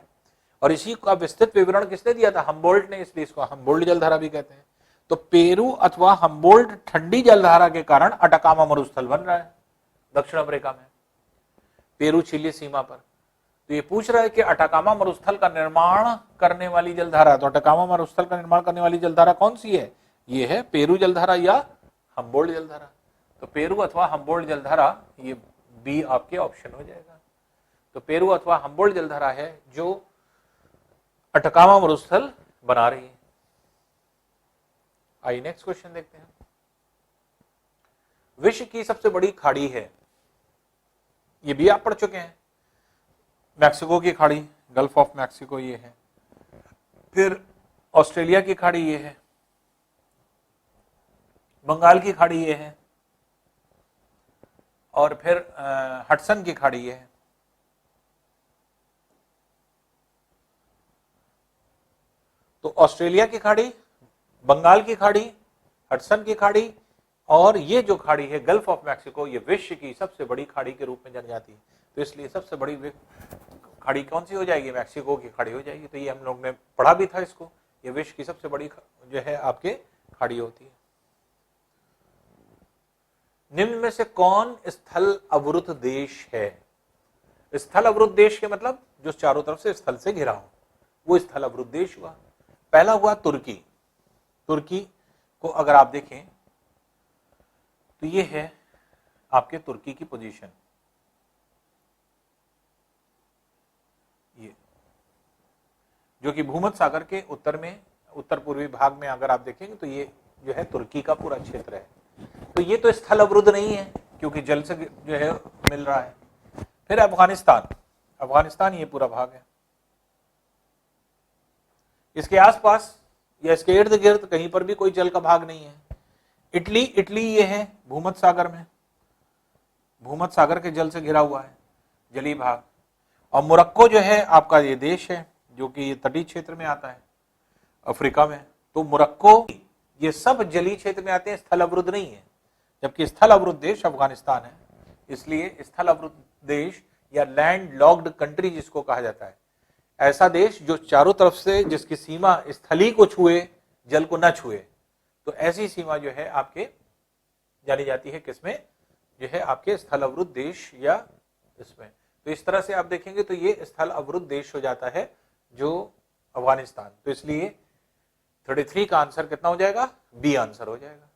[SPEAKER 1] और इसी का विस्तृत विवरण किसने दिया था, हम्बोल्ट ने, इसलिए इसको हम्बोल्ट जलधारा भी कहते हैं। तो पेरू अथवा हम्बोल्ट ठंडी जलधारा के कारण अटाकामा मरुस्थल बन रहा है दक्षिण अफ्रीका में, पेरू चिली सीमा पर। तो ये पूछ रहा है कि अटाकामा मरुस्थल का निर्माण करने वाली जलधारा, तो अटाकामा मरुस्थल का निर्माण करने वाली जलधारा कौन सी है, ये है पेरू जलधारा या हम्बोल्ट जलधारा। तो पेरू अथवा हम्बोल्ट जलधारा, ये बी आपके ऑप्शन हो जाएगा। तो पेरू अथवा हम्बोल्ट जलधारा है जो अटाकामा मरुस्थल बना रही है। आइए नेक्स्ट क्वेश्चन देखते हैं। विश्व की सबसे बड़ी खाड़ी है, ये भी आप पढ़ चुके हैं, मैक्सिको की खाड़ी, गल्फ ऑफ मैक्सिको ये है। फिर ऑस्ट्रेलिया की खाड़ी ये है, बंगाल की खाड़ी ये है, और फिर हडसन की खाड़ी ये है। तो ऑस्ट्रेलिया की खाड़ी, बंगाल की खाड़ी, हडसन की खाड़ी, और ये जो खाड़ी है गल्फ ऑफ मैक्सिको, ये विश्व की सबसे बड़ी खाड़ी के रूप में जानी जाती है। तो इसलिए सबसे बड़ी खाड़ी कौन सी हो जाएगी, मैक्सिको की खाड़ी हो जाएगी। तो ये हम लोग ने पढ़ा भी था इसको, ये विश्व की सबसे बड़ी जो है आपके खाड़ी होती है। निम्न में से कौन स्थल अवरुद्ध देश है। स्थल अवरुद्ध देश के मतलब जो चारों तरफ से स्थल से घिरा हो, वो स्थल अवरुद्ध देश हुआ। पहला हुआ तुर्की। तुर्की को अगर आप देखें तो ये है आपके तुर्की की पोजीशन, ये जो कि भूमध्य सागर के उत्तर में, उत्तर पूर्वी भाग में अगर आप देखेंगे तो ये जो है तुर्की का पूरा क्षेत्र है। तो ये तो स्थल अवरुद्ध नहीं है क्योंकि जल से जो है मिल रहा है। फिर अफगानिस्तान, अफगानिस्तान ये पूरा भाग है, इसके आसपास या इसके इर्द गिर्द कहीं पर भी कोई जल का भाग नहीं है। इटली, इटली ये है भूमध्य सागर में, भूमध्य सागर के जल से घिरा हुआ है जलीय भाग। और मोरक्को जो है आपका ये देश है जो कि ये तटीय क्षेत्र में आता है अफ्रीका में। तो मोरक्को ये सब जलीय क्षेत्र में आते हैं, स्थल अवरुद्ध नहीं है, जबकि स्थल अवरुद्ध देश अफगानिस्तान है। इसलिए स्थल अवरुद्ध देश या लैंड लॉक्ड कंट्री जिसको कहा जाता है, ऐसा देश जो चारों तरफ से जिसकी सीमा स्थली को छुए जल को न छुए, तो ऐसी सीमा जो है आपके जानी जाती है किसमें, जो है आपके स्थल अवरुद्ध देश या इसमें। तो इस तरह से आप देखेंगे तो ये स्थल अवरुद्ध देश हो जाता है जो अफगानिस्तान। तो इसलिए 33 का आंसर कितना हो जाएगा, बी आंसर हो जाएगा।